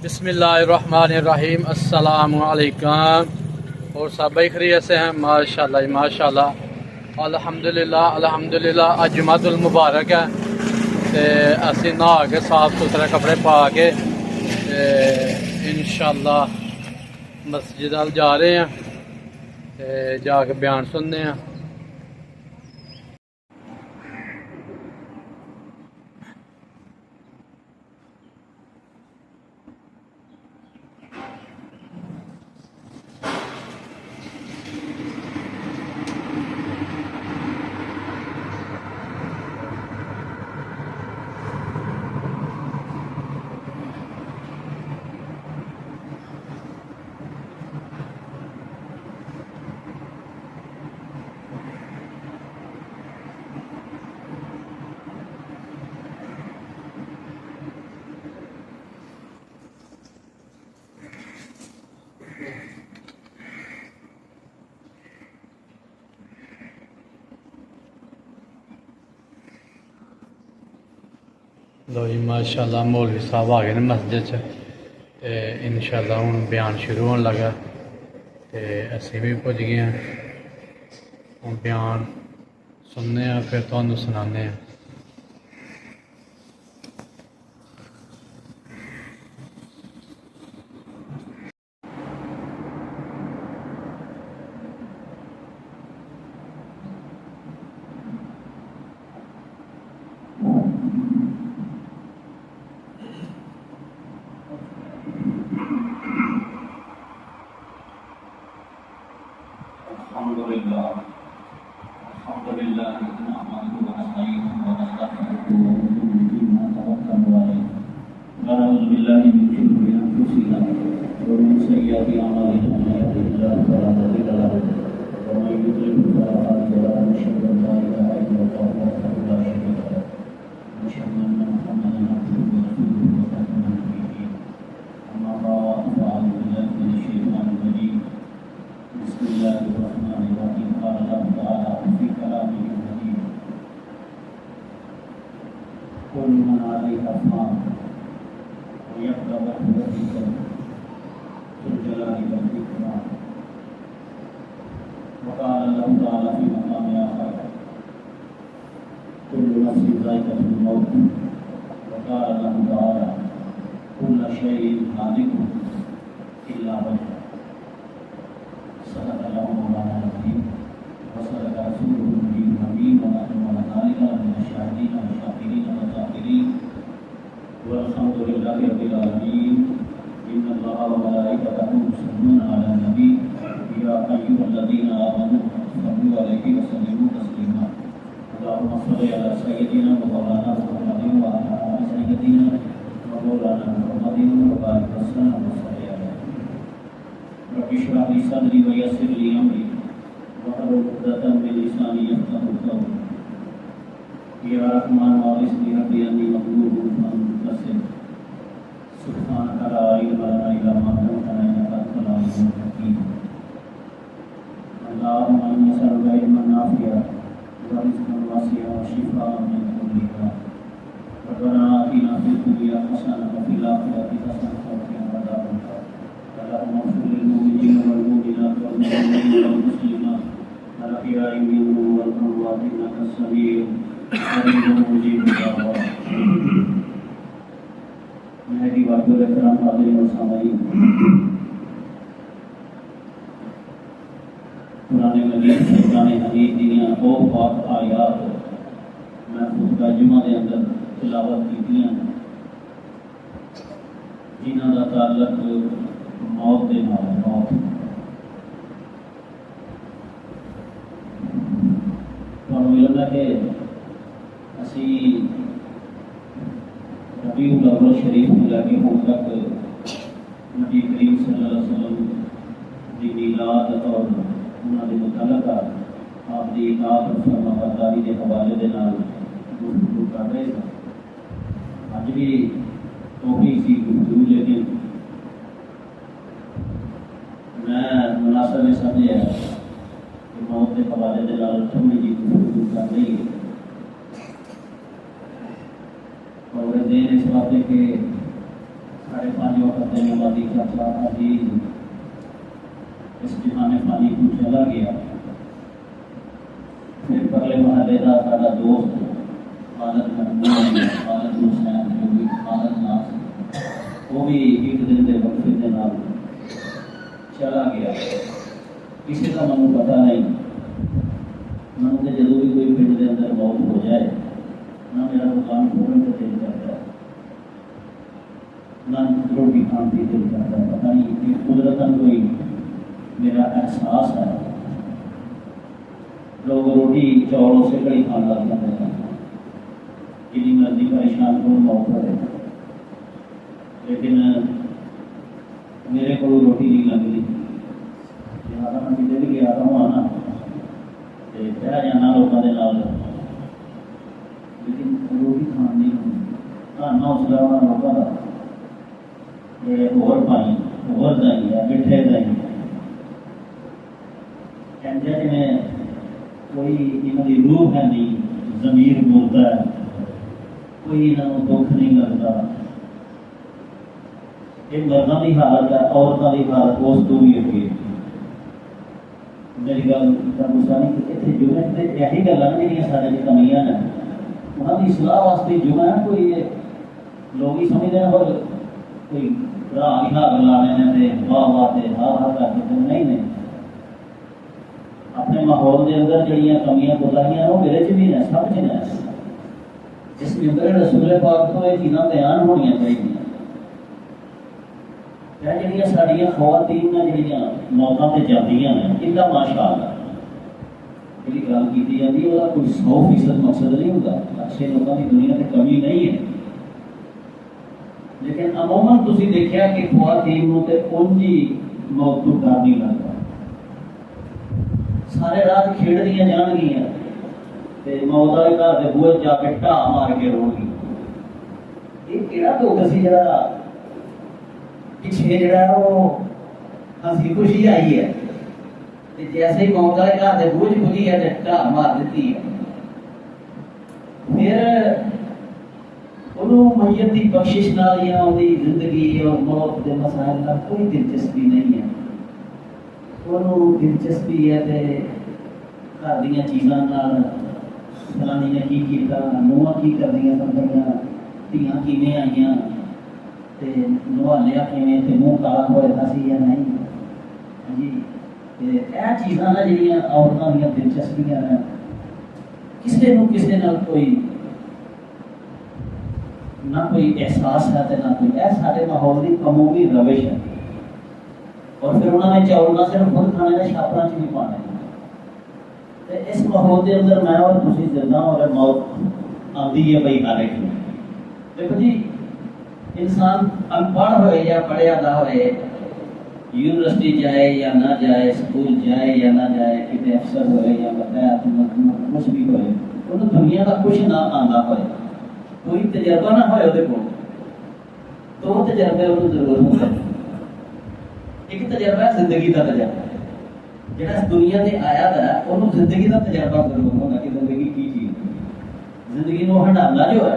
بسم اللہ الرحمن الرحیم، السلام علیکم۔ اور سب خیریت سے ہیں؟ ماشاءاللہ ماشاءاللہ، الحمدللہ الحمدللہ۔ اج جمعۃ المبارک ہے تے اسی نہا کے صاف ستھرے کپڑے پا کے انشاءاللہ مسجد جا رہے ہیں تے جا کے بیان سننے ہیں۔ لو جی ماشاءاللہ مولوی صاحب آ گئے نے مسجد سے انشاءاللہ ہوں بیان شروع ہونے لگا تے اسی بھی پہنچ گئے ہیں، ہوں بیان سننے ہیں پھر تمہیں سنانے ہیں۔ الحمد لله نحمده ونستعينه ونستغفره ونؤمن به ونتوكل عليه ونعوذ بالله من شرور انفسنا ومن سيئات اعمالنا من يهده الله فلا مضل له ومن يضلل فلا هادي له ونشهد ان لا اله الا الله وحده لا شريك له ونشهد ان محمدا عبده ورسوله وخاتم النبيين اما بعد فاعوذ بالله من الشيطان الرجيم بسم الله الرحمن الرحيم قال الله تعالى في كلامه المجيد كل من عليها فان ويبقى وجه ربك ذو الجلال والإكرام وقال الله تعالى في مقام آخر كل نفس ذائقة الموت وقال الله تعالى كل شيء هالك إلا وجهه صدق الله مولانا العظيم وصدق رسوله النبي الأمين ونحن على ذلك من الشاهدين والشاكرين والذاكرين والحمد لله رب العالمين إن الله وملائكته يصلون على النبي يا أيها الذين آمنوا صلوا عليه وسلموا تسليما اللهم صل على سيدنا ومولانا محمد وعلى آل سيدنا ومولانا محمد وبارك وسلم رب اشرح لي صدري ويسر لي امري واحلل عقدة من لساني يفقهوا قولي يا رحمن وارثني ربي اني مغلوب فانتصر سبحانك لا علم لنا الا ما علمتنا انك انت العليم الحكيم اللهم اني اسالك علما نافعا ورزقا واسعا وشفاء من كل داء ربنا اتنا في الدنيا حسنه وفي الاخره حسنه وقنا عذاب النار اللهم اغفر للمؤمنين والمؤمنات والمسلمين والمسلمات الأحياء منهم والأموات إنك السميع قريب مجيب الدعوات۔ میری باتوں احترام حاضرین و سامعین، قرآن مجید سے قرآن حدیث دنیا دو پاک آیات میں خطبہ جمعہ کے اندر تلاوت کی ہیں جنہاں کا تعلق موت دے نال موت تمہیں علم ہے کہ اسی ربیع الاول شریف کو لے کے ہوں تک نبی کریم صلی اللہ علیہ وسلم کی میلاد اور انہوں نے متعلقہ آپ کی اطاعت اور فرمانبرداری کے حوالے دے نال گفتگو کر رہے تھے۔ اج بھی توفیق سی گفتگو، لیکن میں مناسب یہ سمجھا کہ موت کے حوالے دے نال تھوڑی جی گفتگو کر رہی ہے۔ اور دین اس بات کہ 5:30 وقت دینے والی چاچا عزیز اس جہان فانی کو چلا گیا. پھر پرلے محلے کا سارا دوست خالد محمود خالد حسین جو بھی خالد ناس وہ بھی ایک دن کے وقفے کے نام چلا گیا. کسی کا منو پتا نہیں. منو کہ جدو بھی کوئی پنڈ کے اندر موت ہو جائے نہ میرا دکان کھولنے کا دل کرتا ہے نہ روٹی کھان کی دل کرتا ہے. پتہ نہیں کہ قدرتاً کوئی میرا احساس ہے. لوگ روٹی چاولوں سے کڑی کھان لگ جاتے ہیں. جتنی مرضی پریشان کو موت کرے لیکن میرے کو روٹی نہیں لگتی. لہٰذا میں کتنے بھی گیا ہوں آنا بہ جانا لوگوں کے نال لیکن روٹی کھان نہیں ہوتی. کھانا حوصلہ ہونا لوگوں کا اور پانی اور دہی ہے مٹھے دہی جی کوئی یہاں کی روح ہے نہیں. ضمیر بولتا ہے کوئی یہاں دکھ نہیں لگتا. یہ مردوں کی حالت ہے. عورتوں کی حالت اس کو بھی ہوگی. میری گل کا گسا نہیں کہ اتنے جمعے سے یہی گلیں جہاں سارے کمیاں ہیں وہاں کی اصلاح واسطے جمعہ ہے. کوئی لوگ ہی سمجھتے ہیں اور کوئی راہ ہاتھ لانے واہ واہ ہاں ہاں کر کے نہیں. اپنے ماحول کے اندر جہاں کمیاں کوتاہیاں وہ میرے چ بھی ہیں سب چ ہیں. اس کے اندر رسول پاک تو یہ چیزاں بیان ہونی چاہیے. جہاں ساریا خواتین جہاں موتوں سے جاتی ہیں ان کا ماشاء اللہ جی گل کی جاتی ہے وہ کوئی 100% مقصد نہیں ہوتا. اچھے لوگوں کی دنیا سے کمی نہیں ہے لیکن عموماً تھی دیکھا کہ خواتین کو اونجی موت کو ڈر نہیں لگتا. سارے رات کھیڑ دیا جان گیا موت والے گھر کے بوئے جا کے ٹا مار کے رو گئی. یہ کہڑا دکھ سی جڑا پیچھے جڑا وہ ہنسی خوشی آئی ہے جیسے ہی موت والے گھر کے بوجھ کھلی ہے ٹا مار دیتی ہے. پھر انہوں میت کی بخشش نال یا زندگی اور موت کے مسائل کا کوئی دلچسپی نہیں ہے. انہوں دلچسپی ہے کہ گھر دیا چیزوں فلانی نے کی کیتا نواں کی کردیا سمجھا دھیاں کیویں آئیاں نوالیا کیویں منہ کالا ہوا سی یا نہیں جی. یہ چیزاں نا جہاں عورتوں دیا دلچسپیاں ہیں کسی نو کسی نال کوئی نہ کوئی احساس ہے نہ کوئی. یہ سارے ماحول کی عمومی روش ہے. اور پھر انہوں نے چاول نہ صرف خود کھانے نے چھاپڑوں چ بھی پانے. اس ماحول کے اندر میں اور تھی زندہ اور موت آتی ہے بھائی ہر ایک. دیکھو جی انسان ان پڑھ ہوئے یا پڑھیا نہ ہوئے یونیورسٹی جائے یا نہ جائے اسکول جائے یا نہ جائے کتنے افسر ہوئے یا بتایا کچھ بھی ہوئے انہوں دنیا کا کچھ نہ آتا ہوئے کوئی تجربہ نہ ہوئے وہ دو تجربے انہوں ضرور ہوتے. ایک تجربہ ہے زندگی کا تجربہ جہاں اس دنیا سے آیا تھا انہوں زندگی کا تجربہ ضرور ہونا کہ زندگی کی چیز زندگی کو ہٹانا جو ہے.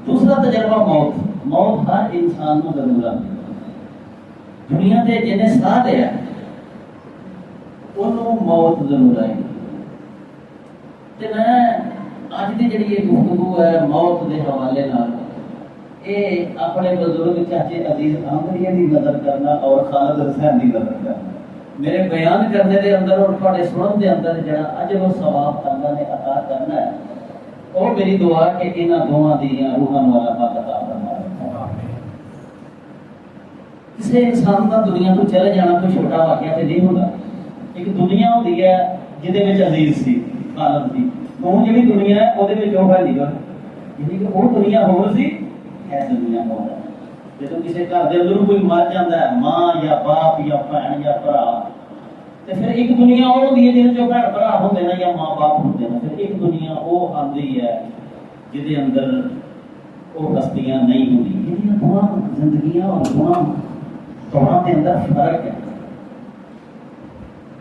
دوسرا تجربہ موت. موت ہر انسان کو ضرور آتی. دنیا سے جنہیں ساہ لیا انہوں موت ضرور آئی. میں اج کی جڑی یہ گفتگو ہے موت کے حوالے یہ اپنے بزرگ چاچے عزیز آمریہ کی نظر کرنا اور خالد حسین کی نظر کرنا میرے بیان کرنے کے اندر اور تھوڑے سنن کے اندر جڑا اجر و ثواب اللہ نے عطا کرنا ہے اور میری دعا کہ انہاں دونوں دی روحاں والا پاک عطا فرمائے. کسی انسان کا دنیا تو چلے جانا کوئی چھوٹا واقعہ تو نہیں ہوتا. ایک دنیا ہوتی ہے جہد عزیز سی خالد سی وہ جی دنیا ہے وہ ہے یعنی کہ وہ دنیا ہو سی دنیا ہو رہا ہے. جب کسی گھر کے اندر کوئی مر جاتا ہے ماں یا باپ یا بہن یا برا تو پھر ایک دنیا اور ہوتی ہے جن جو بھن برا ہوتے ہیں یا ماں باپ ہوتے ہیں. پھر ایک دنیا وہ آتی ہے جہد اندر وہ ہستیاں نہیں ہوتی. یہ دونوں زندگیاں اور دونوں دوروں کے اندر فرق ہے.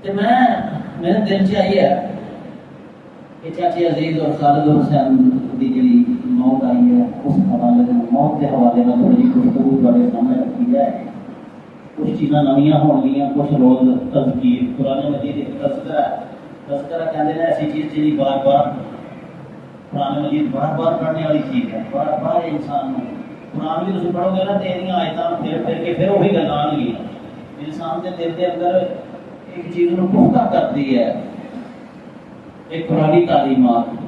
تو میرے دل چ آئی ہے کہ چاچے عزیز اور خالد حسین کی جی موت آئی ہے اس حوالے سے موت کے حوالے میں تھوڑی گفتگو تھوڑے سامنے رکھی جائے. کچھ چیزاں نویاں ہون گیا, کچھ روز تذکیر. قرآن مجید ایک تذکرہ ہے. تذکرہ کہتے ہیں ایسی چیز جی بار بار قرآن مجید بار بار پڑھنے والی چیز ہے. بار بار انسان قرآن بھی تم پڑھو گے نا تیریاں آیتیں پھر کے پھر وہی گل آن گیا. انسان کے دل کے اندر ایک چیز کو پختہ کرتی ہے, ایک قرآنی تعلیمات.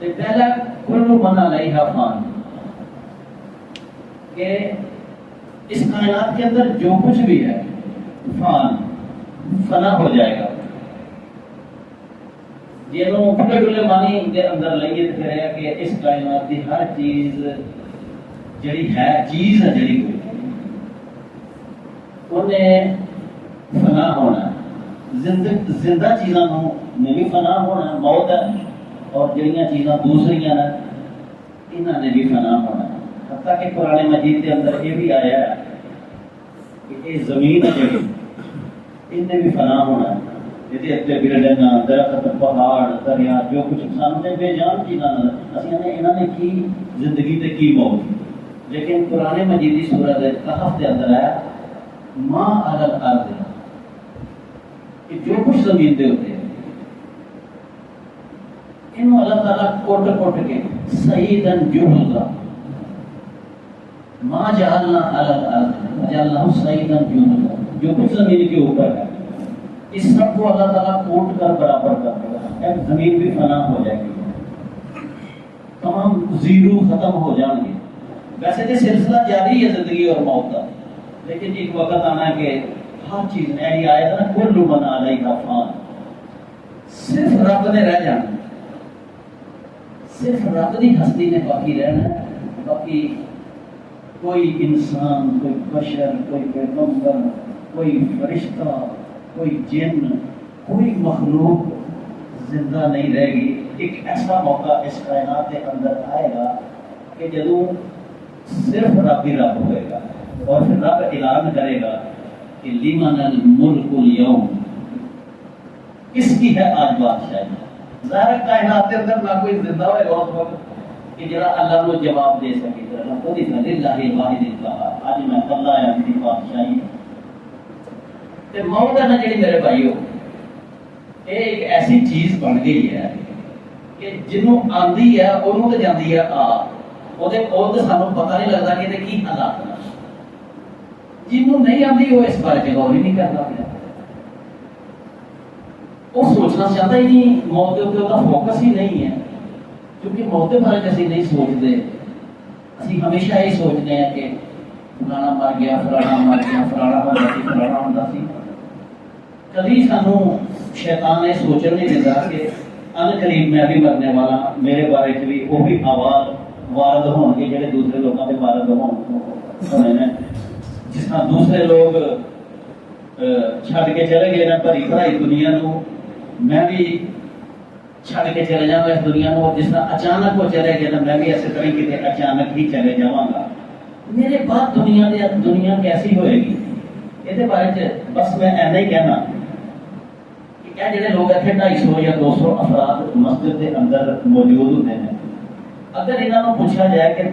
پہلا کل من علیہا فان, کہ اس کائنات کے اندر جو کچھ بھی ہے فان فنا ہو جائے گا. جنہوں کھلے کھلے معنی کے اندر لئیے تو پھر ہے کہ اس کائنات کی ہر چیز جڑی ہے چیز ہے جڑی کوئی انہیں فنا ہونا ہے. زندہ چیزاں نے بھی فنا ہونا ہے, موت ہے, اور جڑیاں چیزاں دوسریاں نے انہوں نے بھی فنا ہونا ہے. حتیٰ کہ قرآن مجید کے اندر یہ بھی آیا ہے کہ یہ زمین ہے جڑی انہیں بھی فنا ہونا ہے. یہ بلڈنگاں, درخت, پہاڑ, دریا, جو کچھ سامنے بے جان چیزاں اسی انہوں نے کی زندگی تے کی موت. لیکن قرآن مجید کی سورۃ کہف کے اندر ہے ما علی الارض, کہ جو کچھ زمین دے ہوتے ہیں انہوں اللہ تعالیٰ کوٹ کوٹ کے سعیدن جہزا, ما جعلنا علی الارض جعلناہ سعیدن جہزا, جو کچھ زمین کے اوپر ہے اس سب کو اللہ تعالیٰ کوٹ کر برابر کر دے گا. ایک زمین بھی فنا ہو جائے گی, تمام زیرو ختم ہو جائیں گے. ویسے تو سلسلہ جاری ہے زندگی اور موت کا, لیکن ایک وقت آنا ہے کہ ہر چیز نے یہ آیا تھا نا کل من علیہا فان, صرف رب نے رہ جانا, صرف رب کی ہستی نے باقی رہنا ہے. باقی کوئی انسان, کوئی بشر, کوئی پیغمبر, کوئی فرشتہ, کوئی جن, کوئی مخلوق زندہ نہیں رہے گی. ایک ایسا موقع اس کائنات کے اندر آئے گا کہ جدوں صرف رب ہی رب ہوئے گا, اور پھر رب اعلان کرے گا کہ لمن الملک اليوم, کس کی ہے آج بادشاہی. ظاہر کائنات کے اندر نہ کوئی زندہ ہوئے گا اس وقت کہ جڑا اللہ کو جواب دے سکے. خود ہی للہ الواحد القہار, آج میں کلا آیا میری بادشاہی. تے موت ہے نا جڑی میرے بھائیو, یہ ایک ایسی چیز بن گئی ہے کہ جنوں آندی ہے انہوں تے جاندی ہے آ, وہ تے سانوں پتہ نہیں لگتا کہ یہ کی حالات ہے. جنوں نہیں آندی وہ اس بارے غور ہی نہیں کرتا پیا, وہ سوچنا چاہتا ہی نہیں. موت کے اوپر وہ فوکس ہی نہیں ہے, کیونکہ موت کے بارے اسی نہیں سوچتے. اسی ہمیشہ یہ سوچتے ہیں کہ فلانا مر گیا, فلانا مر گیا, فلانا ہوتا سی, فلانا ہوتا سی. کبھی سانو شیطان یہ سوچن نہیں دیتا کہ ان قریب میں بھی مرنے والا, میرے بارے چ بھی وہی آواز وارد ہون گے جڑے دوسرے لوگوں کے وارد ہونے ہیں. جس طرح دوسرے لوگ چھڈ کے چلے گئے نا بھری بھرائی دنیا نو, میں بھی چھڈ کے چلے جاؤں اس دنیا نو. جس طرح اچانک وہ چلے گئے نا میں بھی اسی طرح کتنے اچانک ہی چلے جاواں گا. میرے بعد دنیا کیسی ہوئے گی, یہ بارے بس میں ایسا ہی کہنا کہ کیا جڑے لوگ اتنے 250 یا 200 افراد مسجد کے اندر موجود ہوتے ہیں, اگر انہوں نے پوچھا جائے کہ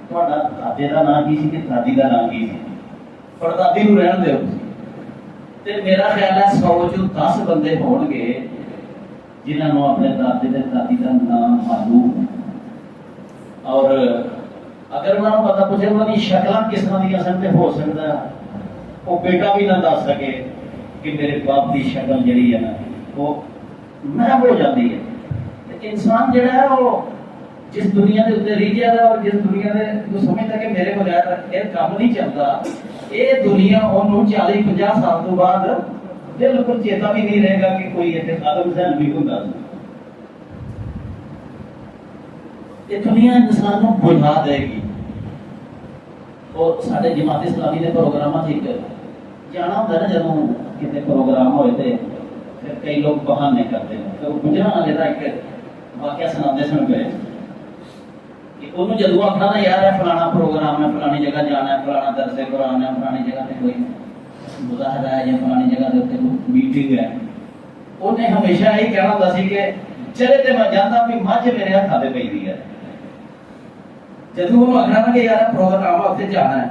تھوڑا دادے کا نام کی سی کہ دادی کا نام کی سی, پردادی کو رہن دو, تو میرا خیال ہے 100 چوں 10 بندے ہون گے جنہوں نے اپنے دادے تے دادی کا نام معلوم ہے. اور اگر انہوں نے پتا پوچھے انہوں کی شکل کس طرح دیا سن, ہو سکتا ہے وہ بیٹا بھی نہ دس سکے کہ میرے باپ کی شکل جڑی ہے نا وہ محب ہو جاتی ہے. انسان جڑا ہے وہ جس دنیا کے اتنے ریجا ہے اور جس دنیا کے وہ سمجھتا کہ میرے بغیر یہ کام نہیں چلتا, یہ دنیا انہوں 40-50 سال تو بعد بالکل چیتا بھی نہیں رہے گا کہ کوئی اتنے خادم ذہن بھی ہوگا. یہ دنیا انسان کو بھلا دے گی. اور سارے جماعت اسلامی کے پروگرام جانا ہوتا ہے نا, جب کتنے پروگرام ہوئے تھے پھر کئی لوگ بہانے کرتے ہیں. تو گجرا والے کا ایک واقعہ سنا سن پہ کہ انہوں جدو آخنا نا یار ہے فلانا پروگرام ہے, فلانی جگہ جانا ہے, فلانا درس قرآن ہے, فلانی جگہ پہ کوئی مظاہرہ ہے یا فلانی جگہ کے اتنے میٹنگ ہے, انہیں ہمیشہ یہی کہنا ہوتا سی کہ چلے تو میں جانتا بھی مجھ میرے ہاتھ آتے پی دی ہے. ਜਦੋਂ ਉਹਨੂੰ ਆਖਣਾ ਨਾ ਕਿ ਯਾਰ ਪ੍ਰੋਗਰਾਮ ਆ ਉੱਥੇ ਜਾਣਾ ਹੈ,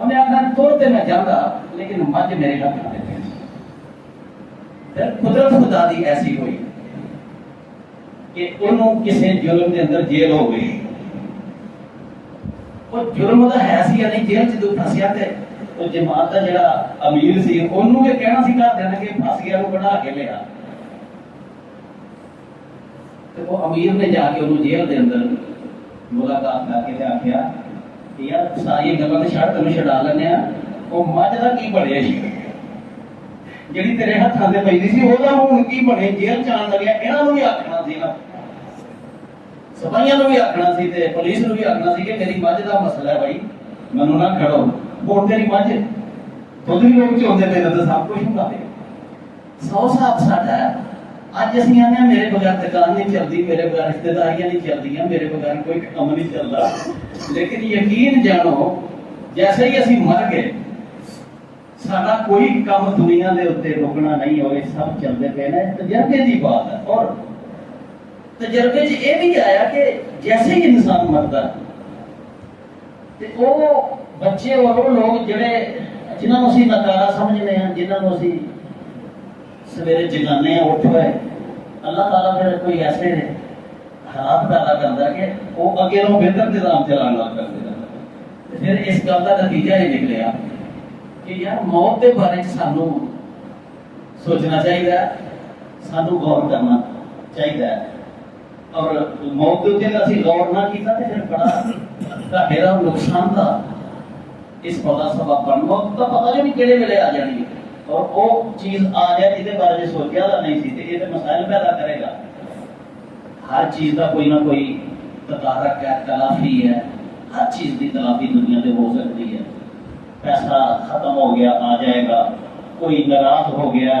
ਉਹਨੇ ਆਖਣਾ ਤੁਰ ਤੇ ਮੈਂ ਜਾਂਦਾ ਲੇਕਿਨ ਮੱਝ ਮੇਰੇ ਹੱਥ ਨਾਲ ਦੇ। ਫਿਰ ਕੁਦਰਤ ਖੁਦਾ ਦੀ ਐਸੀ ਹੋਈ ਕਿ ਉਹਨੂੰ ਕਿਸੇ ਜੁਰਮ ਦੇ ਅੰਦਰ ਜੇਲ੍ਹ ਹੋ ਗਈ। ਉਹ ਜੁਰਮ ਉਹਦਾ ਹੈ ਸੀ ਜਾਂ ਨਹੀਂ, ਜੇਲ੍ਹ 'ਚ ਜਦੋਂ ਫਸਿਆ ਤੇ ਉਹ ਜਮਾਤ ਦਾ ਜਿਹੜਾ ਅਮੀਰ ਸੀ ਉਹਨੂੰ ਇਹ ਕਹਿਣਾ ਸੀ ਘਰ ਦੇ ਕਿ ਫਸ ਗਿਆ ਨੂੰ ਬਣਾ ਕੇ ਲਿਆ। ਤੇ ਉਹ ਅਮੀਰ ਨੇ ਜਾ ਕੇ ਉਹਨੂੰ ਜੇਲ੍ਹ ਦੇ ਅੰਦਰ ਮੁਲਾਕਾਤ ਕਰਕੇ ਤੇ ਆਖਿਆ ਕਿ ਯਾਰ ਸਾਰੀਆਂ ਗੱਲਾਂ ਤੇ ਛੱਡ, ਤੈਨੂੰ ਛਡਾ ਲੈਂਦੇ ਆ, ਉਹ ਮੱਝ ਦਾ ਕੀ ਬਣਿਆ ਸੀ ਜਿਹੜੀ ਤੇਰੇ ਹੱਥਾਂ ਤੇ ਪੈਂਦੀ ਸੀ, ਉਹਦਾ ਹੁਣ ਕੀ ਬਣੇ? ਜੇਲ੍ਹ 'ਚ ਆਉਣ ਲੱਗਿਆ ਇਹਨਾਂ ਨੂੰ ਵੀ ਆਖਣਾ ਸੀ ਨਾ, ਸਿਪਾਹੀਆਂ ਨੂੰ ਵੀ ਆਖਣਾ ਸੀ ਤੇ ਪੁਲਿਸ ਨੂੰ ਵੀ ਆਖਣਾ ਸੀ ਕਿ ਮੇਰੀ ਮੱਝ ਦਾ ਮਸਲਾ ਹੈ ਭਾਈ, ਮੈਨੂੰ ਨਾ ਖੜੋ। ਹੁਣ ਤੇਰੀ ਮੱਝ ਦੁੱਧ ਵੀ ਲੋਕ ਚੋਂਦੇ ਪਏ ਤਾਂ ਸਭ ਕੁਝ ਹੁੰਦਾ ਪਿਆ। 100 ਸਾਲ ਸਾਡਾ ਅੱਜ ਅਸੀਂ ਆਨੇ ਆ ਮੇਰੇ ਬਗੈਰ ਦੁਕਾਨ ਨਹੀਂ ਚੱਲਦੀ, ਮੇਰੇ ਬਗੈਰ ਰਿਸ਼ਤੇਦਾਰੀਆਂ ਨਹੀਂ ਚੱਲਦੀਆਂ, ਮੇਰੇ ਬਗੈਰ ਕੋਈ ਕੰਮ ਨਹੀਂ ਚੱਲਦਾ। ਲੇਕਿਨ ਯਕੀਨ ਜਾਣੋ ਜੈਸੇ ਹੀ ਅਸੀਂ ਮਰ ਗਏ ਸਾਡਾ ਕੋਈ ਕੰਮ ਦੁਨੀਆ ਦੇ ਉੱਤੇ ਰੁਕਣਾ ਨਹੀਂ ਹੋਏ, ਸਭ ਚੱਲਦੇ ਪਏ ਨੇ। ਤਜਰਬੇ ਦੀ ਬਾਤ ਹੈ। ਔਰ ਤਜਰਬੇ 'ਚ ਇਹ ਵੀ ਆਇਆ ਕਿ ਜੈਸੇ ਹੀ ਇਨਸਾਨ ਮਰਦਾ ਤੇ ਉਹ ਬੱਚੇ ਔਰ ਉਹ ਲੋਕ ਜਿਹੜੇ ਜਿਨ੍ਹਾਂ ਨੂੰ ਅਸੀਂ ਨਕਾਰਾ ਸਮਝਦੇ ਹਾਂ, ਜਿਨ੍ਹਾਂ ਨੂੰ ਅਸੀਂ ਸਵੇਰੇ ਜਗਾਨੇ ਆ ਉੱਠ ਹੋਏ, ਅੱਲਾਹ ਤਾਲਾ ਫਿਰ ਕੋਈ ਐਸੇ ਹਾਲਾਤ ਪੈਦਾ ਕਰਦਾ ਕਿ ਉਹ ਅੱਗੇ ਨੂੰ ਬਿਹਤਰ ਨਿਜ਼ਾਮ ਚਲਾਉਣ ਲੱਗ ਪੈਂਦੇ ਨੇ। ਤੇ ਫਿਰ ਇਸ ਗੱਲ ਦਾ ਨਤੀਜਾ ਇਹ ਨਿਕਲਿਆ ਕਿ ਯਾਰ ਮੌਤ ਦੇ ਬਾਰੇ 'ਚ ਸਾਨੂੰ ਸੋਚਣਾ ਚਾਹੀਦਾ, ਸਾਨੂੰ ਗੌਰ ਕਰਨਾ ਚਾਹੀਦਾ ਹੈ। ਔਰ ਮੌਤ ਦੇ ਉੱਤੇ ਅਸੀਂ ਗੌਰ ਨਾ ਕੀਤਾ ਤੇ ਫਿਰ ਬੜਾ ਘਾਟੇ ਨੁਕਸਾਨ ਦਾ ਇਸ ਪੌਦਾ ਸਬਬ ਬਣ। ਮੌਤ ਦਾ ਪਤਾ ਨਹੀਂ ਕਿਹੜੇ ਵੇਲੇ ਆ ਜਾਣੀ ਹੈ ਔਰ ਉਹ ਚੀਜ਼ ਆ ਜਾਏ ਜਿਹਦੇ ਬਾਰੇ ਜੇ ਸੋਚਿਆ ਤਾਂ ਨਹੀਂ ਸੀ ਤੇ ਇਹ ਤਾਂ ਮਸਾਇਲ ਪੈਦਾ ਕਰੇਗਾ। ਹਰ ਚੀਜ਼ ਦਾ ਕੋਈ ਨਾ ਕੋਈ ਤਦਾਰਕ ਹੈ, ਤਲਾਫੀ ਹੈ, ਹਰ ਚੀਜ਼ ਦੀ ਤਲਾਫੀ ਦੁਨੀਆ ਤੇ ਹੋ ਸਕਦੀ ਹੈ। ਪੈਸਾ ਖਤਮ ਹੋ ਗਿਆ ਆ ਜਾਏਗਾ, ਕੋਈ ਨਾਰਾਜ਼ ਹੋ ਗਿਆ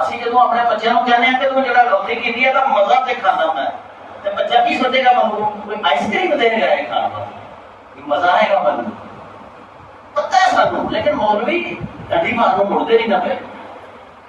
ਅਸੀਂ ਜਦੋਂ ਆਪਣੇ ਬੱਚਿਆਂ ਨੂੰ ਕਹਿੰਦੇ ਆ ਕਿ ਤੂੰ ਜਿਹੜਾ ਗਲਤੀ ਕੀਤੀ ਹੈ ਤਾਂ ਮਜ਼ਾ ਸਿਖਾਉਂਦਾ ਮੈਂ, ਤੇ ਬੱਚਾ ਕੀ ਸੋਚੇਗਾ, ਮੈਨੂੰ ਕੋਈ ਆਈਸਕ੍ਰੀਮ ਦੇਗਾ ਇਹ ਖਾਣ ਦਾ, ਮਜ਼ਾ ਆਏਗਾ ਮੈਨੂੰ ਪਤਾ ਹੈ ਸਾਨੂੰ। ਲੇਕਿਨ ਮੌਲਵੀ ਢੱਡੀ ਮਾਰ ਨੂੰ ਮੁੜਦੇ ਨਹੀਂ ਨਾ ਪਏ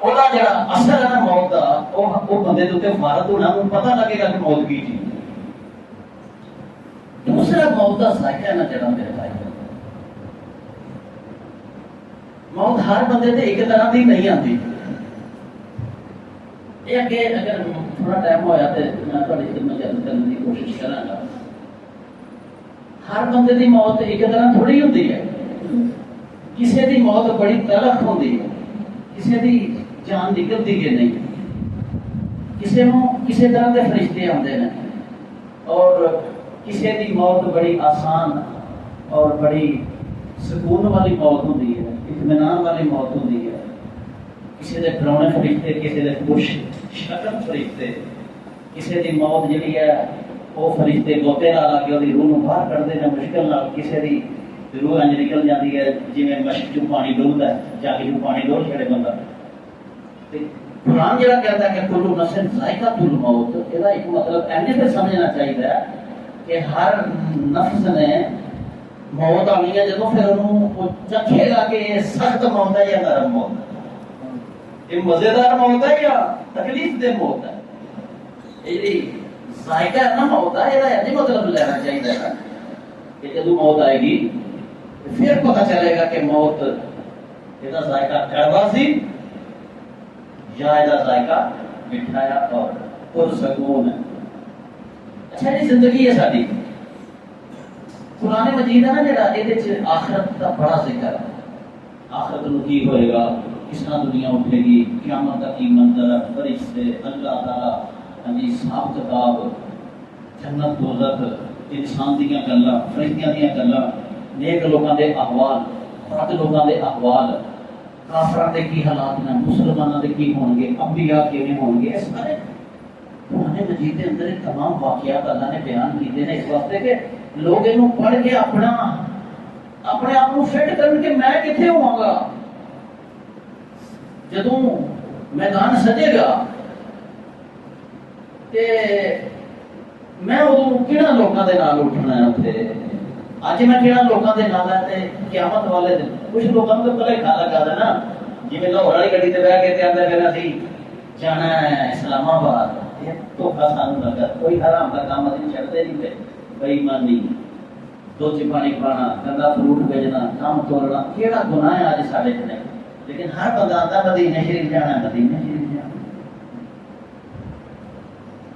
ਉਹਦਾ ਜਿਹੜਾ ਅਸਰ ਹੈ ਨਾ ਮੌਤ ਦਾ, ਉਹ ਬੰਦੇ ਦੇ ਉੱਤੇ ਵਾਰਦ ਹੋਣਾ, ਉਹਨੂੰ ਪਤਾ ਲੱਗੇਗਾ ਕਿ ਮੌਤ ਕੀ ਚੀਜ਼। ਦੂਸਰਾ ਮੌਤ ਦਾ ਜ਼ਾਇਕਾ ਨਾ ਜਿਹੜਾ ਮੇਰੇ ਭਾਈ, موت ہر بندے تے ایک طرح دی نہیں آتی. یہ اگے اگر تھوڑا ٹائم ہویا تو میں تھوڑی خدمت کرنے کی کوشش کروں گا. ہر بندے دی موت ایک طرح تھوڑی ہوتی ہے. کسی دی موت بڑی تلخ ہوتی ہے, کسی دی جان نکلتی کہ نہیں. کسی طرح کے فرشتے آتے ہیں اور کسی دی موت بڑی آسان اور بڑی سکون والی موت ہوتی ہے, اطمینان والی موت ہوتی ہے. کسی دے ڈراؤنے فرشتے, کسی دے خوش شکن فرشتے. کسی دی موت جڑی ہے وہ فرشتے گوتے لا لا کے وہ روح باہر کھڑتے ہیں مشکل نال. کسی دی روح انج نکل جاتی ہے جی مشک چ پانی ڈولتا ہے, جا کے پانی ڈول چھڑے بندہ. قرآن جڑا کہتا ہے کہ کلو نفس ذائقۃ الموت, یہ ایک مطلب ایسے سمجھنا چاہیے کہ ہر نفس نے موت آنی ہے جب پھر انہوں چکھے گا کہ یہ سخت موت ہے یا نرم موت ہے, یہ مزیدار موت ہے یا تکلیف دہ موت ہے. یہ ذائقہ ہے نا موت ہے, یہ ایسے مطلب لینا چاہیے کہ جب موت آئے گی پھر پتہ چلے گا کہ موت یہ ذائقہ کڑوا سی یا یہ ذائقہ مٹھایا اور پرسکون ہے. اچھا جی زندگی ہے ساری. قرآن مجید ہے نا جڑا یہ آخرت کا بڑا ذکر ہے. آخرت نو کی ہوئے گا, کس طرح دنیا اٹھے گی, قیامت کا کی منظر, فرشتے, اللہ تعالی, حساب کتاب, جنت دوزخ, انسان دیاں گلاں, فرشتیاں دیاں گلاں, نیک لوگاں دے احوال, بد لوگاں دے احوال, کافراں دے کی حالات نے, مسلماناں دے کی ہون گے, انبیاء کیویں ہون گے. اس سارے قرآن مجید کے اندر تمام واقعات اللہ نے بیان کیتے ہیں اس واسطے کہ لوگ انہوں پڑھ کے اپنے آپ کو فٹ کرن کہ میں کتنے ہوں گا جدوں میدان سجے گا تے میں ادو کہڑا لوگوں کے نال اٹھنا ہے اتنے. اج میں کہڑا لوگوں کے نال ہے قیامت والے دن. کچھ لوگوں کو پہلے کھا لگا دینا جی لاہور والی گڈی سے بہ کے آتا پھر اسی جانا ہے اسلام آباد. دھوکھا سانو لگا, کوئی حرام کا کام ابھی چڑھتے نہیں پہ. بےایمانی, دودھ پانی پانا, گندا فروٹ بیچنا, کام توڑنا, کہڑا گناہ ہے آج سارے نہیں. لیکن ہر بندہ آتا مدینے شریف جانا, مدینے شریف جانا.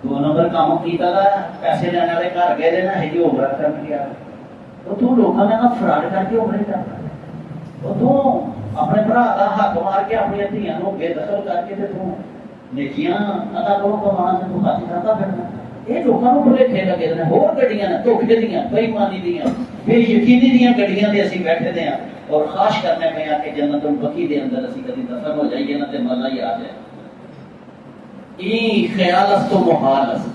2 نمبر کام کیتا تھا, پیسے لینے والے گھر گئے نا ہے جی عمرہ کر گیا. وہ تو لوگوں نے نا فراڈ کر کے عمرے کرنا. وہ تو اپنے بھرا کا حق مار کے اپنی دھیاں نو بے دخل کر کے تو نیکیاں ادا کرو کمانا سے تو خاطی کرتا پھرنا. یہ لوگوں کو بھلے کھیل لگے ہیں. ہور گڈیاں دھوکھے دیاں, بےایمانی دیاں, بے یقینی دیاں گڈیاں تے اسی بیٹھے دے ہیں اور خواہش کرنے پہ آ کہ جنت البقیع دے اندر اسی کبھی دفن ہو جائیے نا تے مزہ ہی آ جائے. یہ خیال است و محال است.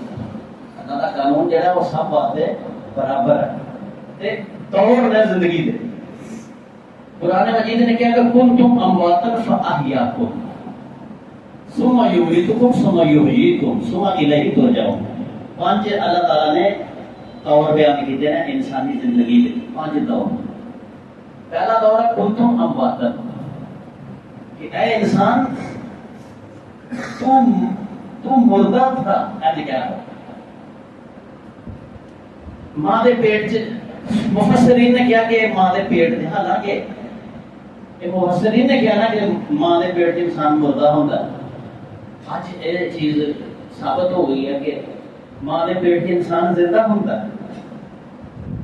اللہ کا قانون جڑا وہ سب واسطے برابر ہے تے طور ہے زندگی دے. قرآن مجید نے کہا کہ کنتم امواتا فاحیاکم ثم یمیتکم ثم یحییکم ثم الیہ ترجعون. 5 اللہ تعالیٰ نے طور بیان کیتے ہیں انسانی زندگی دے. 5 طور. پہلا دور ہے کنتم امواتا, کہ اے انسان تم مردہ تھا. ایسے کیا ہے ماں دے پیٹ چ. مفسرین نے کیا کہ ماں دے پیٹ دے, حالانکہ مفسرین نے کیا نا کہ ماں دے پیٹ چ انسان مردہ ہوتا ہے. آج یہ چیز ثابت ہو گئی ہے کہ ماں دے پیٹ چ انسان زندہ ہوتا ہے.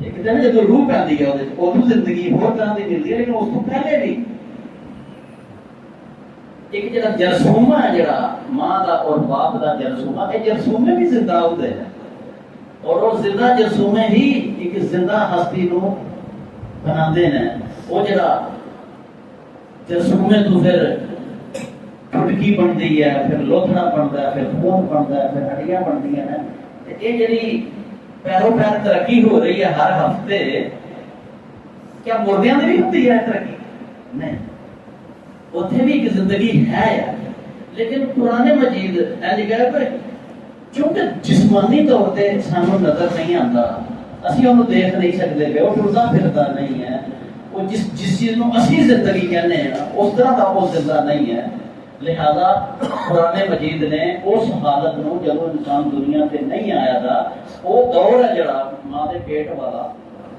ایک دن جب روح پہنتی ہے وہ زندگی بہت طرح کی ملتی ہے, لیکن اس کو پہلے بھی ایک جڑا جرثومہ ہے, جڑا ماں دا اور باپ دا جرثومہ, یہ جرثومے بھی زندہ ہوتے ہیں اور وہ زندہ جرثومے ہی ایک زندہ ہستی نو بناتے ہیں. وہ جڑا جرثومے تو پھر ٹھٹکی بنتی ہے, پھر لوتھڑا بنتا ہے, پھر خون بنتا ہے, پھر ہڈیاں بنتی ہیں. یہ جڑی پیروں پیر ترقی ہو رہی ہے ہر ہفتے, کیا مردیاں دی بھی ہوتی ہے ترقی؟ نہیں, اتنے بھی ایک زندگی ہے یار. لیکن قرآن مجید ایسے کہہ کہ چونکہ جسمانی طور پہ سانو نظر نہیں آتا, اسی انہوں دیکھ نہیں سکتے پہ, وہ ٹرتا پھرتا نہیں ہے, وہ جس چیز کو اسی زندگی کہنے ہیں اس طرح کا وہ زندہ نہیں ہے. لہذا قرآن مجید نے اس حالت نو جب انسان دنیا سے نہیں آیا تھا, وہ دور ہے جڑا ماں دے پیٹ والا,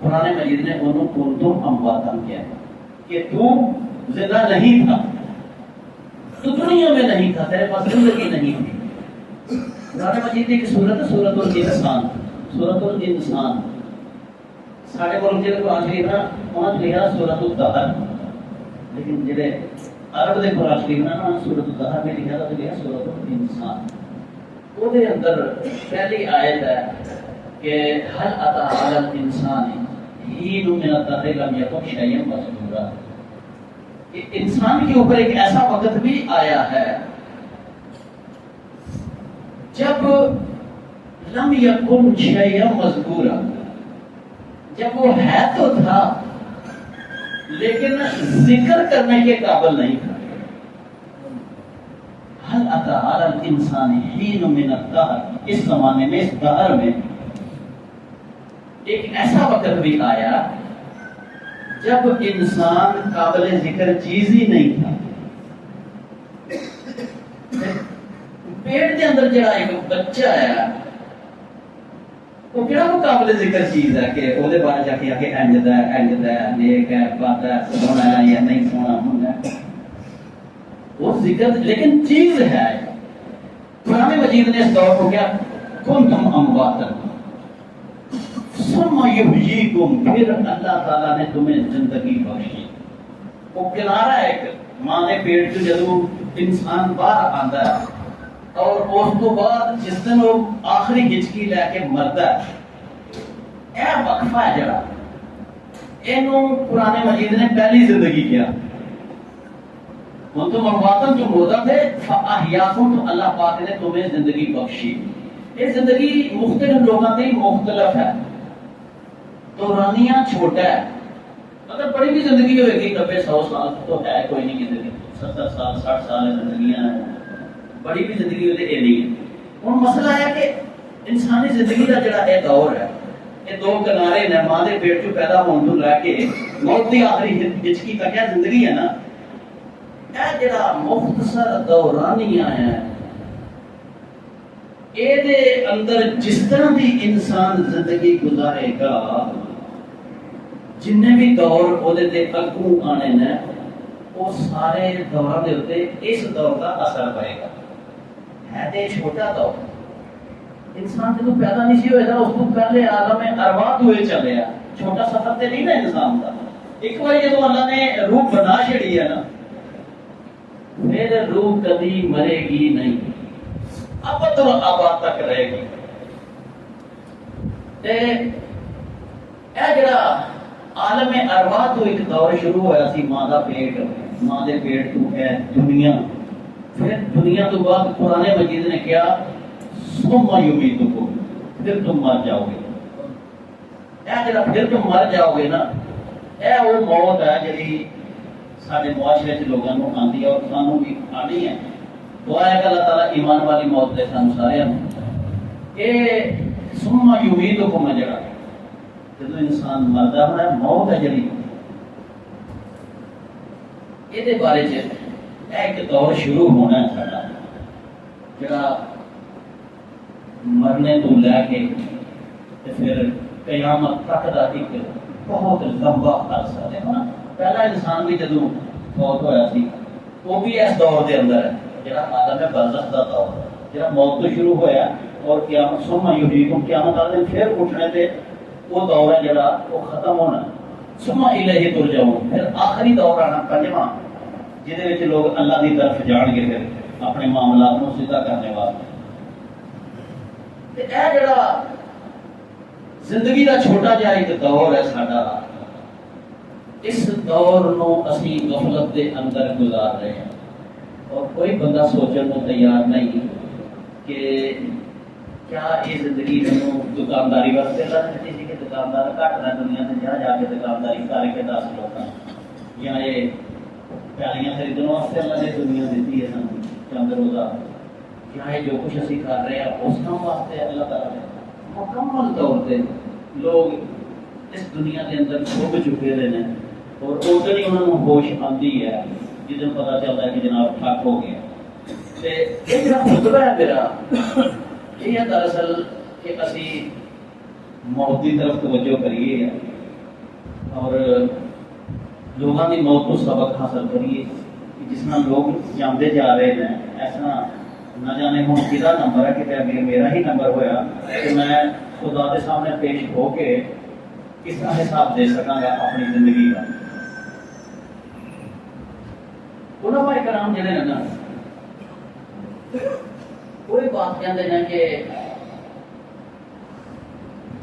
قرآن مجید نے انہوں کنتم امواتا کیا کہ تو زندہ نہیں تھا تو دنیا میں نہیں تھا، تیرے پاس زندگی نہیں تھی۔ قرآن مجید کی سورت ہے سورت الانسان، سورت الانسان۔ ساڑھے ملک جی قرآن شریف نا وہاں لکھا سورت الدہر، لیکن جڑے عرب دے قرآن شریف نا سورت الدہر میں لکھا تو لکھا سورت الانسان۔ وہ دے اندر پہلی آیت ہے کہ هل اتى على الانسان حين من الدهر لم يكن شيئا مذكورا۔ انسان کے اوپر ایک ایسا وقت بھی آیا ہے جب لم یکن شیئا مذکورا، جب وہ ہے تو تھا لیکن ذکر کرنے کے قابل نہیں تھا۔ حل اتی علی الانسان حین من الدہر، اس زمانے میں، اس دہر میں ایک ایسا وقت بھی آیا جب انسان قابل ذکر چیز ہی نہیں تھا۔ پیٹ کے اندر جڑا ایک بچہ ہے وہ کہڑا وہ قابل ذکر چیز ہے کہ وہ بارے جا کے آگے انج ہے نیک ہے بات ہے سونا ہے یا نہیں سونا ہوندا ہے، وہ ذکر لیکن چیز ہے۔ قرآن مجید نے اس دور کو کیا کنتم امواتا ثم یحییکم، پھر اللہ تعالیٰ نے تمہیں زندگی بخشی۔ وہ کنارہ ہے ایک ماں نے پیٹ سے جدوں انسان باہر آندا ہے اور اس کو بعد جس دن وہ آخری ہچکی لے کے مردا ہے، اے وقفہ ہے جڑا اینو قرآن مجید نے پہلی زندگی کیا۔ تم امواتن جو مردہ تھے فاحیاکم، تو اللہ پاک نے تمہیں زندگی بخشی۔ یہ زندگی مختلف لوگوں کی مختلف ہے، دورانیہ چھوٹا ہے، اگر بڑی بھی زندگی ہوئے گی 90-100 سال تو ہے کوئی نہیں، زندگی 70 سال 60 سال زندگیاں ہیں، بڑی بھی زندگی ہوتے یہ نہیں ہے۔ اور مسئلہ ہے کہ انسانی زندگی کا جڑا یہ دور ہے، یہ دو کنارے نے، ماں دے پیٹ چوں پیدا ہون تو لے کے موت دی آخری ہچکی تک کیا زندگی ہے نا، یہ جڑا مختصر دورانیہ ہے، اے دے اندر جس طرح بھی انسان زندگی گزارے گا، جن بھی دور وہ دے اگوں آنے نے، وہ سارے دوران دے ہوتے اس دور کا اثر پائے گا۔ ہے تے چھوٹا دور، انسان جدوں پیدا نہیں سی ہوئے تھا اس کو پہلے عالم ارواح ہوئے چلے آ، چھوٹا سفر تے نہیں نا انسان کا۔ ایک بار جدوں اللہ نے روح بنا چھڑی ہے نا، پھر روح کبھی مرے گی نہیں، ابد و آباد تک رہے گی۔ اے جڑا عالم ارواح تو ایک دور شروع ہوا سی، ماں دا پیٹ، ماں دے پیٹ تو ہے دنیا، پھر دنیا تو بعد قرآن مجید نے کیا ثم یمیتکم، پھر تم مر جاؤ گے۔ اے جڑا پھر تم مر جاؤ گے نا، اے وہ موت ہے جڑی سارے معاشرے چ لوگوں کو آتی ہے اور سانوں بھی آنی ہے۔ دعا ہے کہ اللہ تعالیٰ ایمان والی موت دے سانوں سارے یہ ثم یمیتکم ہے جڑا جدو انسان مردا ہونا ہے، موت ہے جڑی یہ بارے ایک دور شروع ہونا ہے سارا، جڑا مرنے تو لے کے پھر قیامت تک کا ایک بہت لمبا عرصہ ہے نا۔ پہلا انسان بھی جدو فوت ہوا سی وہ بھی اس دور دے اندر ہے، جڑا عالم برزخ دا دور ہے، جڑا موت تو شروع ہویا اور قیامت ثم یحییکم، قیامت والے دن پھر اٹھنے تے وہ دور ہے جڑا وہ ختم ہونا، ثم الیہ ترجعون، پھر آخری دور آنا پنجواں، جہدے وچ لوگ اللہ دی طرف جان گے پھر اپنے معاملات کو سیدھا کرنے واسطے۔ تے اے جڑا زندگی دا چھوٹا جہا ایک دور ہے ساڈا، اس دور نو اسی غفلت دے اندر گزار رہے ہیں، اور کوئی بندہ سوچنے کو تیار نہیں کہ کیا یہ زندگی میں دکانداری واسطے رکھتی سی کہ دکاندار گھٹ نہ دنیا سے جا کے دکانداری کر کے 10 لوگوں، یا یہ پیالیاں خریدنے واسطے اللہ نے دنیا دیتی ہے سن چند روزہ، یا یہ جو کچھ اسی کر رہے ہیں اس کام واسطے اللہ تعالیٰ نے مکمل طور پہ لوگ اس دنیا کے اندر ڈوب چکے ہیں، اور ادھر ہی انہوں نے ہوش آتی ہے جس دن پتا چلتا ہے کہ جناب ٹھک ہو گیا۔ یہ جو خطبہ ہے میرا یہ ہے دراصل کہ اسی موت کی طرف توجہ کریے اور لوگوں کی موت کو سبق حاصل کریے کہ جس طرح لوگ جانے جا رہے ہیں اس طرح نہ جانے ہوں کہڑا نمبر ہے کہ اگے میرا ہی نمبر ہویا کہ میں خدا کے سامنے پیش ہو کے کس طرح حساب دے سکاں گا اپنی زندگی کا. علماء کرام جڑے ہیں نا کوئی بات کہتے ہیں کہ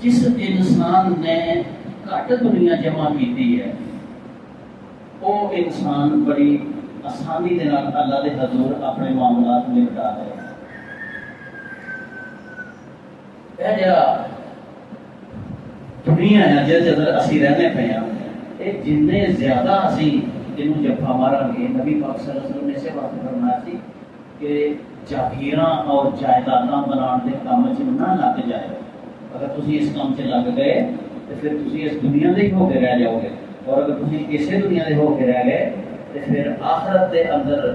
جس انسان نے گھٹ دنیا جمع کی ہے وہ انسان بڑی آسانی کے نال اللہ کے حضور اپنے معاملات نپٹا ہے. یہ جڑا دنیا ہے جس اندر اسی رہنے پے ہیں یہ جن زیادہ اسی جنوں جفا مارا گے نبی پاک صلی اللہ علیہ وسلم نے اسے بات فرمایا سی کہ جاگیراں اور جائیداداں بنانے کے کام چ نہ لگ جائے. اگر تسی اس کام سے لگ گئے تو پھر تسی اس دنیا دے ہی ہو کے رہ جاؤ گے اور اگر تسی اسی دنیا دے ہو کے رہ گئے تو پھر آخرت دے اندر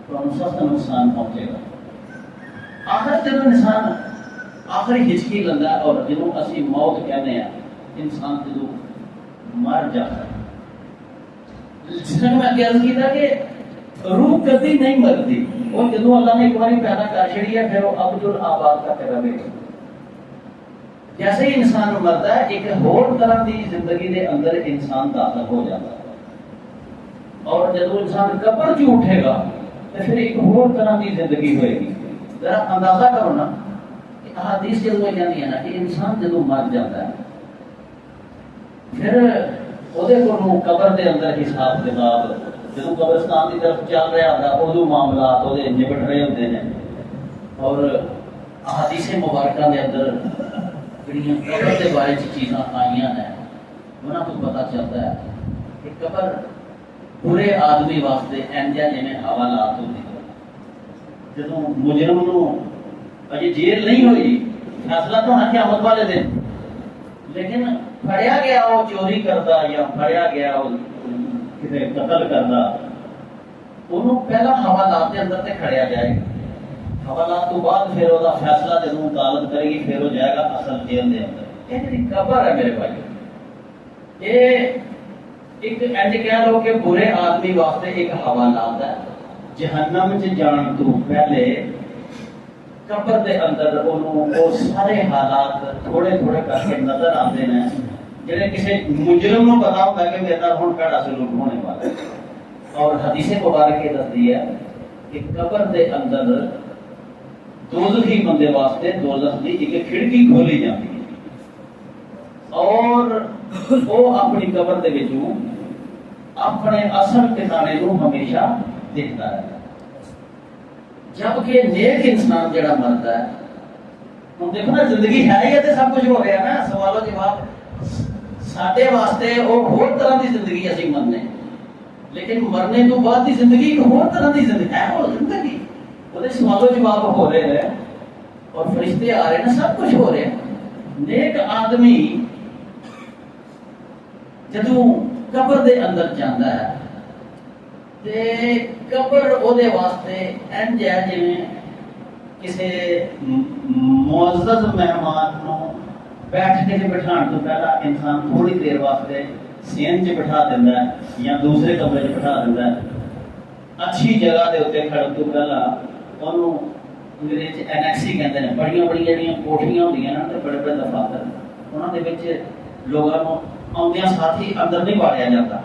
تمہیں سخت نقصان پہنچے گا. آخرت جب انسان آخری ہچکی لگتا ہے اور جنوں اسی موت کہنے ہیں انسان جدو مر جاتا ہے جس نے میں عرض کیا کہ روح کبھی نہیں مرتی وہ جدو اللہ نے ایک بار پیدا کر چڑی ہے پھر وہ عبد الآباد کا پیدا بھی جیسے ہی انسان مرتا ہے ایک اور طرح کی زندگی کے اندر انسان داخل ہو جاتا ہے اور جب انسان قبر چ اٹھے گا تو پھر ایک اور طرح کی زندگی ہوئے گی. ذرا اندازہ کرو نا کہ احادیث جب وہ کہتی ہے نا کہ انسان جب مر جاتا ہے پھر وہ قبر کے اندر حساب کتاب جب قبرستان کی طرف چل رہا ہوتا ہے ادو معاملات وہ نبٹ رہے ہوتے ہیں اور احادیث مبارکہ کے اندر قبر کے بارے چیزاں آئی ہیں انہوں کو پتہ چلتا ہے کہ قبر برے آدمی واسطے انجا جی حوالات ہوتی ہے. جب مجرم نو اجے جیل نہیں ہوئی فیصلہ تو ہاں قیامت والے دن لیکن پھڑیا گیا وہ چوری کرتا یا پھڑیا گیا وہ کسی قتل کرتا انہوں پہلا حوالات کے اندر تے کھڑیا جائے گا. حوالات تو بعد پھر وہ فیصلہ جب عدالت کرے گی پھر وہ جائے گا اصل جیل کے اندر. یہ جی قبر ہے میرے بھائی یہ ایک انج کہہ لو کہ برے آدمی واسطے ایک حوالات ہے. جہنم چ جان تو پہلے قبر دے اندر انہوں وہ سارے حالات تھوڑے تھوڑے کر کے نظر آتے ہیں جڑے کسی مجرم کو پتا ہوتا ہے کہ میرا ہوں کیڑا سلوک ہونے والا ہے. اور حدیث مبارک یہ دستی ہے کہ قبر دے اندر دوزخی بندے واسطے دوزخ دی ایک کھڑکی کھولی جاتی ہے اور وہ اپنی قبر دے وچوں اپنے اصل ٹھکانے کو ہمیشہ دیکھتا رہتا ہے. جبکہ نیک انسان جڑا مرتا ہے ہوں دیکھو نا زندگی ہے ہی ہے سب کچھ ہو گیا نا سوال و جواب ساڈے واسطے وہ ہور طرح کی زندگی اسی مرنے لیکن مرنے تو بعد کی زندگی ایک ہور طرح کی زندگی ہے وہ زندگی وہ سوال و جواب ہو رہے ہیں اور فرشتے آ رہے ہیں سب کچھ ہو رہے ہیں. نیک آدمی جدوں قبر دے اندر جاندا ہے تے قبر او دے واسطے انج ہے جویں کسی معزز مہمان نو بیٹھ کے بٹھان تو پہلا انسان تھوڑی دیر واسطے سین چ بٹھا دینا ہے یا دوسرے کمرے چ بٹھا دینا ہے. اچھی جگہ دے اوتے کھڑن تو پہلا انہوں انگریزی اینیکسی کہتے ہیں بڑی بڑی جڑیاں کوٹھیاں ہوندیاں نا تے بڑے بڑے دفاتر انہاں دے وچ لوگاں نوں آندیاں ساتھ ہی اندر نہیں واڑیا جاتا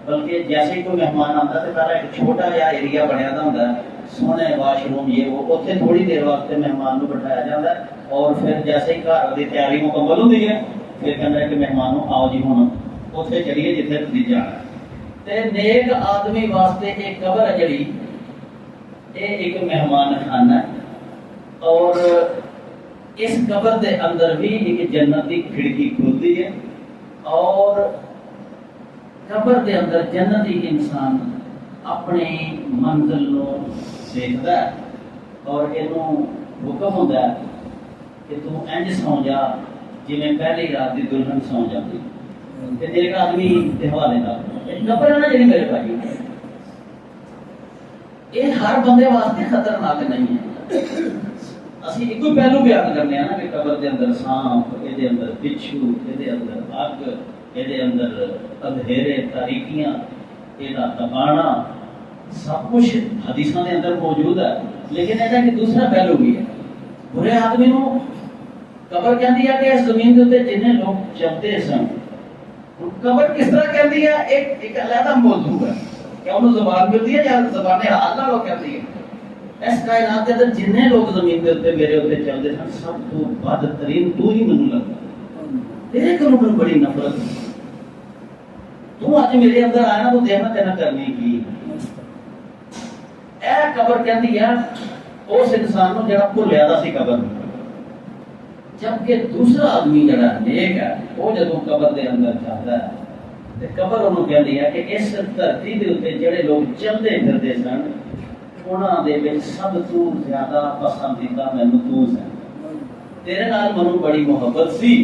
بلکہ جیسے ہی کوئی مہمان آتا تو پہلا ایک چھوٹا جہا ایریا بنیا ہوتا ہے سونے واش روم یہ وہ اتنے تھوڑی دیر واسطے مہمان کو بٹھایا جاتا ہے اور پھر جیسے ہی گھر کی تیاری مکمل ہوتی ہے پھر کہنا ہے کہ مہمان آؤ جی ہوں اتنے چلیے جتنے تھی جانا. تے نیک آدمی واسطے ایک قبر ہے جڑی یہ ایک مہمان خانہ ہے اور اس قبر دے اندر بھی ایک جنت کی کھڑکی کھلتی ہے اور قبر دے اندر جنتی انسان اپنی منزل نو دیکھتا ہے اور یہ حکم ہوتا ہے کہ تو انج سو جا جی میں پہلی رات کی دلہن سو جاتی ایک آدمی حوالے کا قبر ہے نا جی میرے بھائی یہ ہر بندے واسطے خطرناک نہیں ہے. اسی ایک پہلو بیان کرنے ہیں نا کہ قبر دے اندر سانپ یہ اندر بچھو یہ اندر اگ یہ اندر اندھیرے تاریکیاں یہ تبانا سب کچھ حدیثوں کے اندر موجود ہے. لیکن یہ کہ دوسرا پہلو بھی ہے. برے آدمی کو قبر کہتی ہے کہ اس زمین کے اتنے جن لوگ چلتے سن. قبر کس طرح کہتی ہے ایک علیحدہ موضوع ہے. کیا انہوں زبان ملتی ہے یا زبان حال نہ لوگ کہتی ہے. اس کائنات کے اندر جن لوگ زمین کے اتنے میرے اتنے چلتے سن سب تو بدترین تو ہی مجھے لگتا. تیرے کو مجھے بڑی نفرت. تو آج میرے اندر آیا نا تو دیکھنا تینا کرنے کی. اے قبر کہتی ہے اس انسان کو جڑا بھولیا دا سی قبر. جبکہ دوسرا آدمی جڑا نیک ہے وہ جدوں قبر دے اندر جاتا ہے تے قبر انہوں کہتی ہے کہ اس دھرتی دے اوپر جڑے لوگ چلتے پھرتے سن انہاں دے وچ سب تو زیادہ پسندیدہ مینوں تو ہے. تیرے نال مینوں بڑی محبت سی.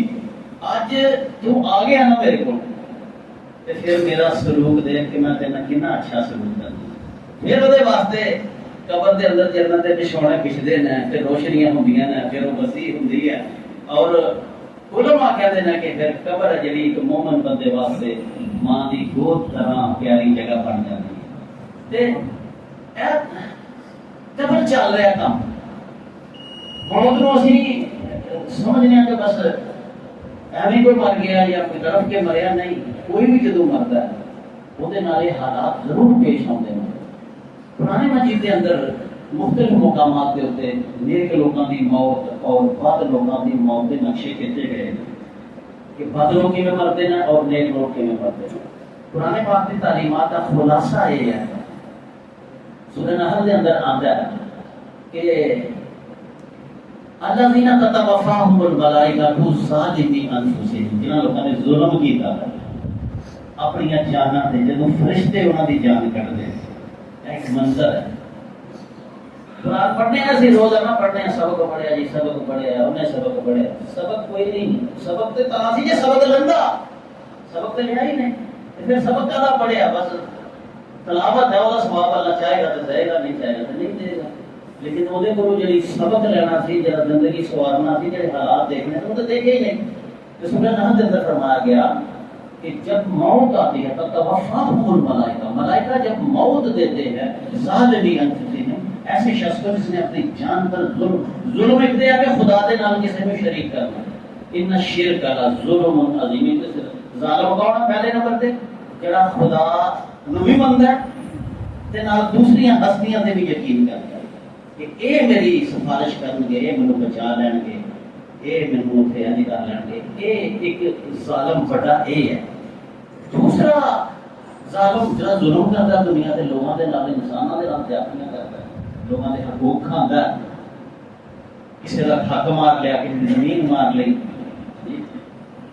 اج تو آ گیا نا میرے کو تے پھر میرا سلوک دیکھ کے میں تینا کتنا اچھا سلوک کروں. پھر وہ واسطے قبر دے اندر جنت دے پچھوڑے پچھدے نے تے روشنیاں ہوندیاں نے پھر وہ بسی ہوندی ہے. اور علماء کہتے ہیں کہ پھر قبر ہے جڑی ایک مومن بندے واسطے ماں دی گود طرح پیاری جگہ بن جاتی ہے. تے اے قبر چل رہا کام موت نو اسی سمجھنے کہ بس ایویں کوئی مر گیا یا کوئی تڑپ کے مریا نہیں. کوئی بھی جدوں مردا ہے وہ حالات ضرور پیش آتے ہیں. قرآن مجید کے اندر مختلف مقامات کے اتنے نیک لوگوں کی موت اور بد لوگوں کی موت کے نقشے کھینچے گئے کہ بد لوگ کیویں مرتے ہیں اور نیک لوگ کیویں مرتے ہیں. قرآن پاک کی تعلیمات کا خلاصہ یہ ہے. سورہ نحل کے اندر آتا ہے کہ الذین تتوفاہم الملائکۃ ظالمی انفسہم. جنہاں لوگوں نے ظلم کیتا ہے اپنی جاناں تے جدوں فرشتے انہاں دی جان کڈدے ایک منظر ہے. قرآن پڑھنے ہیں اسی روزانہ پڑھنے ہیں. سبق پڑھیا جی سبق پڑھیا انہیں سبق پڑھیا. سبق کوئی نہیں. سبق تے تاسی جے سبق لندا سبق تے لیا ہی نہیں. پھر سبق کا پڑھیا بس تلاوت ہے وہ ثواب اللہ چاہے گا تو دے گا نہیں چاہے گا تو نہیں دے گا. لیکن وہ کو جڑی سبق لینا سی جڑا زندگی سوارنا سی جڑے حالات دیکھنے تو دیکھے ہی نہیں. تو سورہ نحل کے اندر فرمایا گیا کہ جب موت آتی ہے تب توفاہم الملائکہ. ملائکہ جب موت دیتے ہیں ظالمی انفسہم ایسے شخص کو جس نے اپنی جان پر ظلم ایک دیا کہ خدا دے نال کسی میں شریک کرنا. ان الشرک لظلم عظیم. ظالم کون ہے پہلے نمبر تے جڑا خدا نو بھی مندا ہے تے نال دوسری ہستیاں تے بھی یقین کرتا ہے کہ اے میری سفارش کرن گے اے مینوں بچا لین گے اے مینوں تے اج کر لین گے. اے ایک ظالم بڑا اے ہے. دوسرا ظالم جڑا ظلم کرتا دنیا دے لوگاں دے نال انساناں دے نال زیادتیاں کرتا ہے لوگوں کے حقوق کھانا. کسی کا حق مار لیا کسی نے زمین مار لی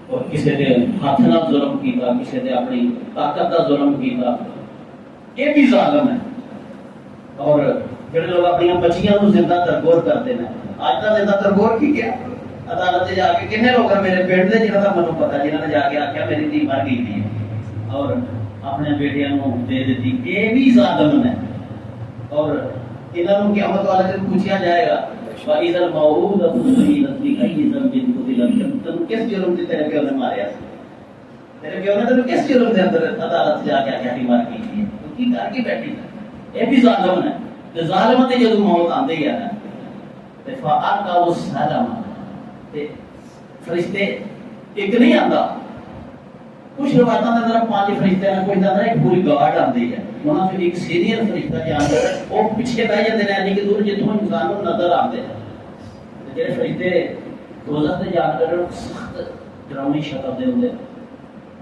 اور کسی نے ہاتھ نہ ظلم کیتا کسی نے اپنی طاقت کا ظلم کیتا. یہ بھی ظالم ہے. اور جڑے لوگ اپنی بچیاں کو زندہ ترگور کرتے ہیں آج تک زندہ ترگور کی کیا عدالت جا کے کتنے لوگ ہیں میرے پیٹ دے جنہوں کا مجھے پتا جنہوں نے جا کے آخیا میری دھی مر گئی تھی اور اپنے بیٹیاں کو دے دیتی. یہ بھی ظالم ہے. اور انہوں نے قیامت والے دن پوچھا جائے گا وَإِذَا الْمَوْءُودَةُ سُئِلَتْ بِأَيِّ ذَنبٍ قُتِلَتْ. تم کس جرم سے تیرے پیو نے ماریا؟ تیرے پیو نے تم کس جرم کے اندر عدالت سے جا کے آخیا مار کی تھی تو کی کر کے بیٹھی تھی. یہ بھی ظالم ہے. تو ظالم تے جدوں موت آندی ہے نا تے فَأَلْقَوْا السَّلَامَ تے فرشتے ایک نہیں آندا. کچھ روایتوں کے اندر 5 فرشتے ہیں کوئی اندر ایک پوری گارڈ آتی ہے. وہاں پھر ایک سینئر فرشتہ جان ہے وہ پیچھے بہ جاتے ہیں یعنی کہ دور جتوں انسان کو نظر آتے ہیں. جڑے فرشتے دوزخ تے جان کڈن سخت ڈراؤنی شکل دے ہوندے.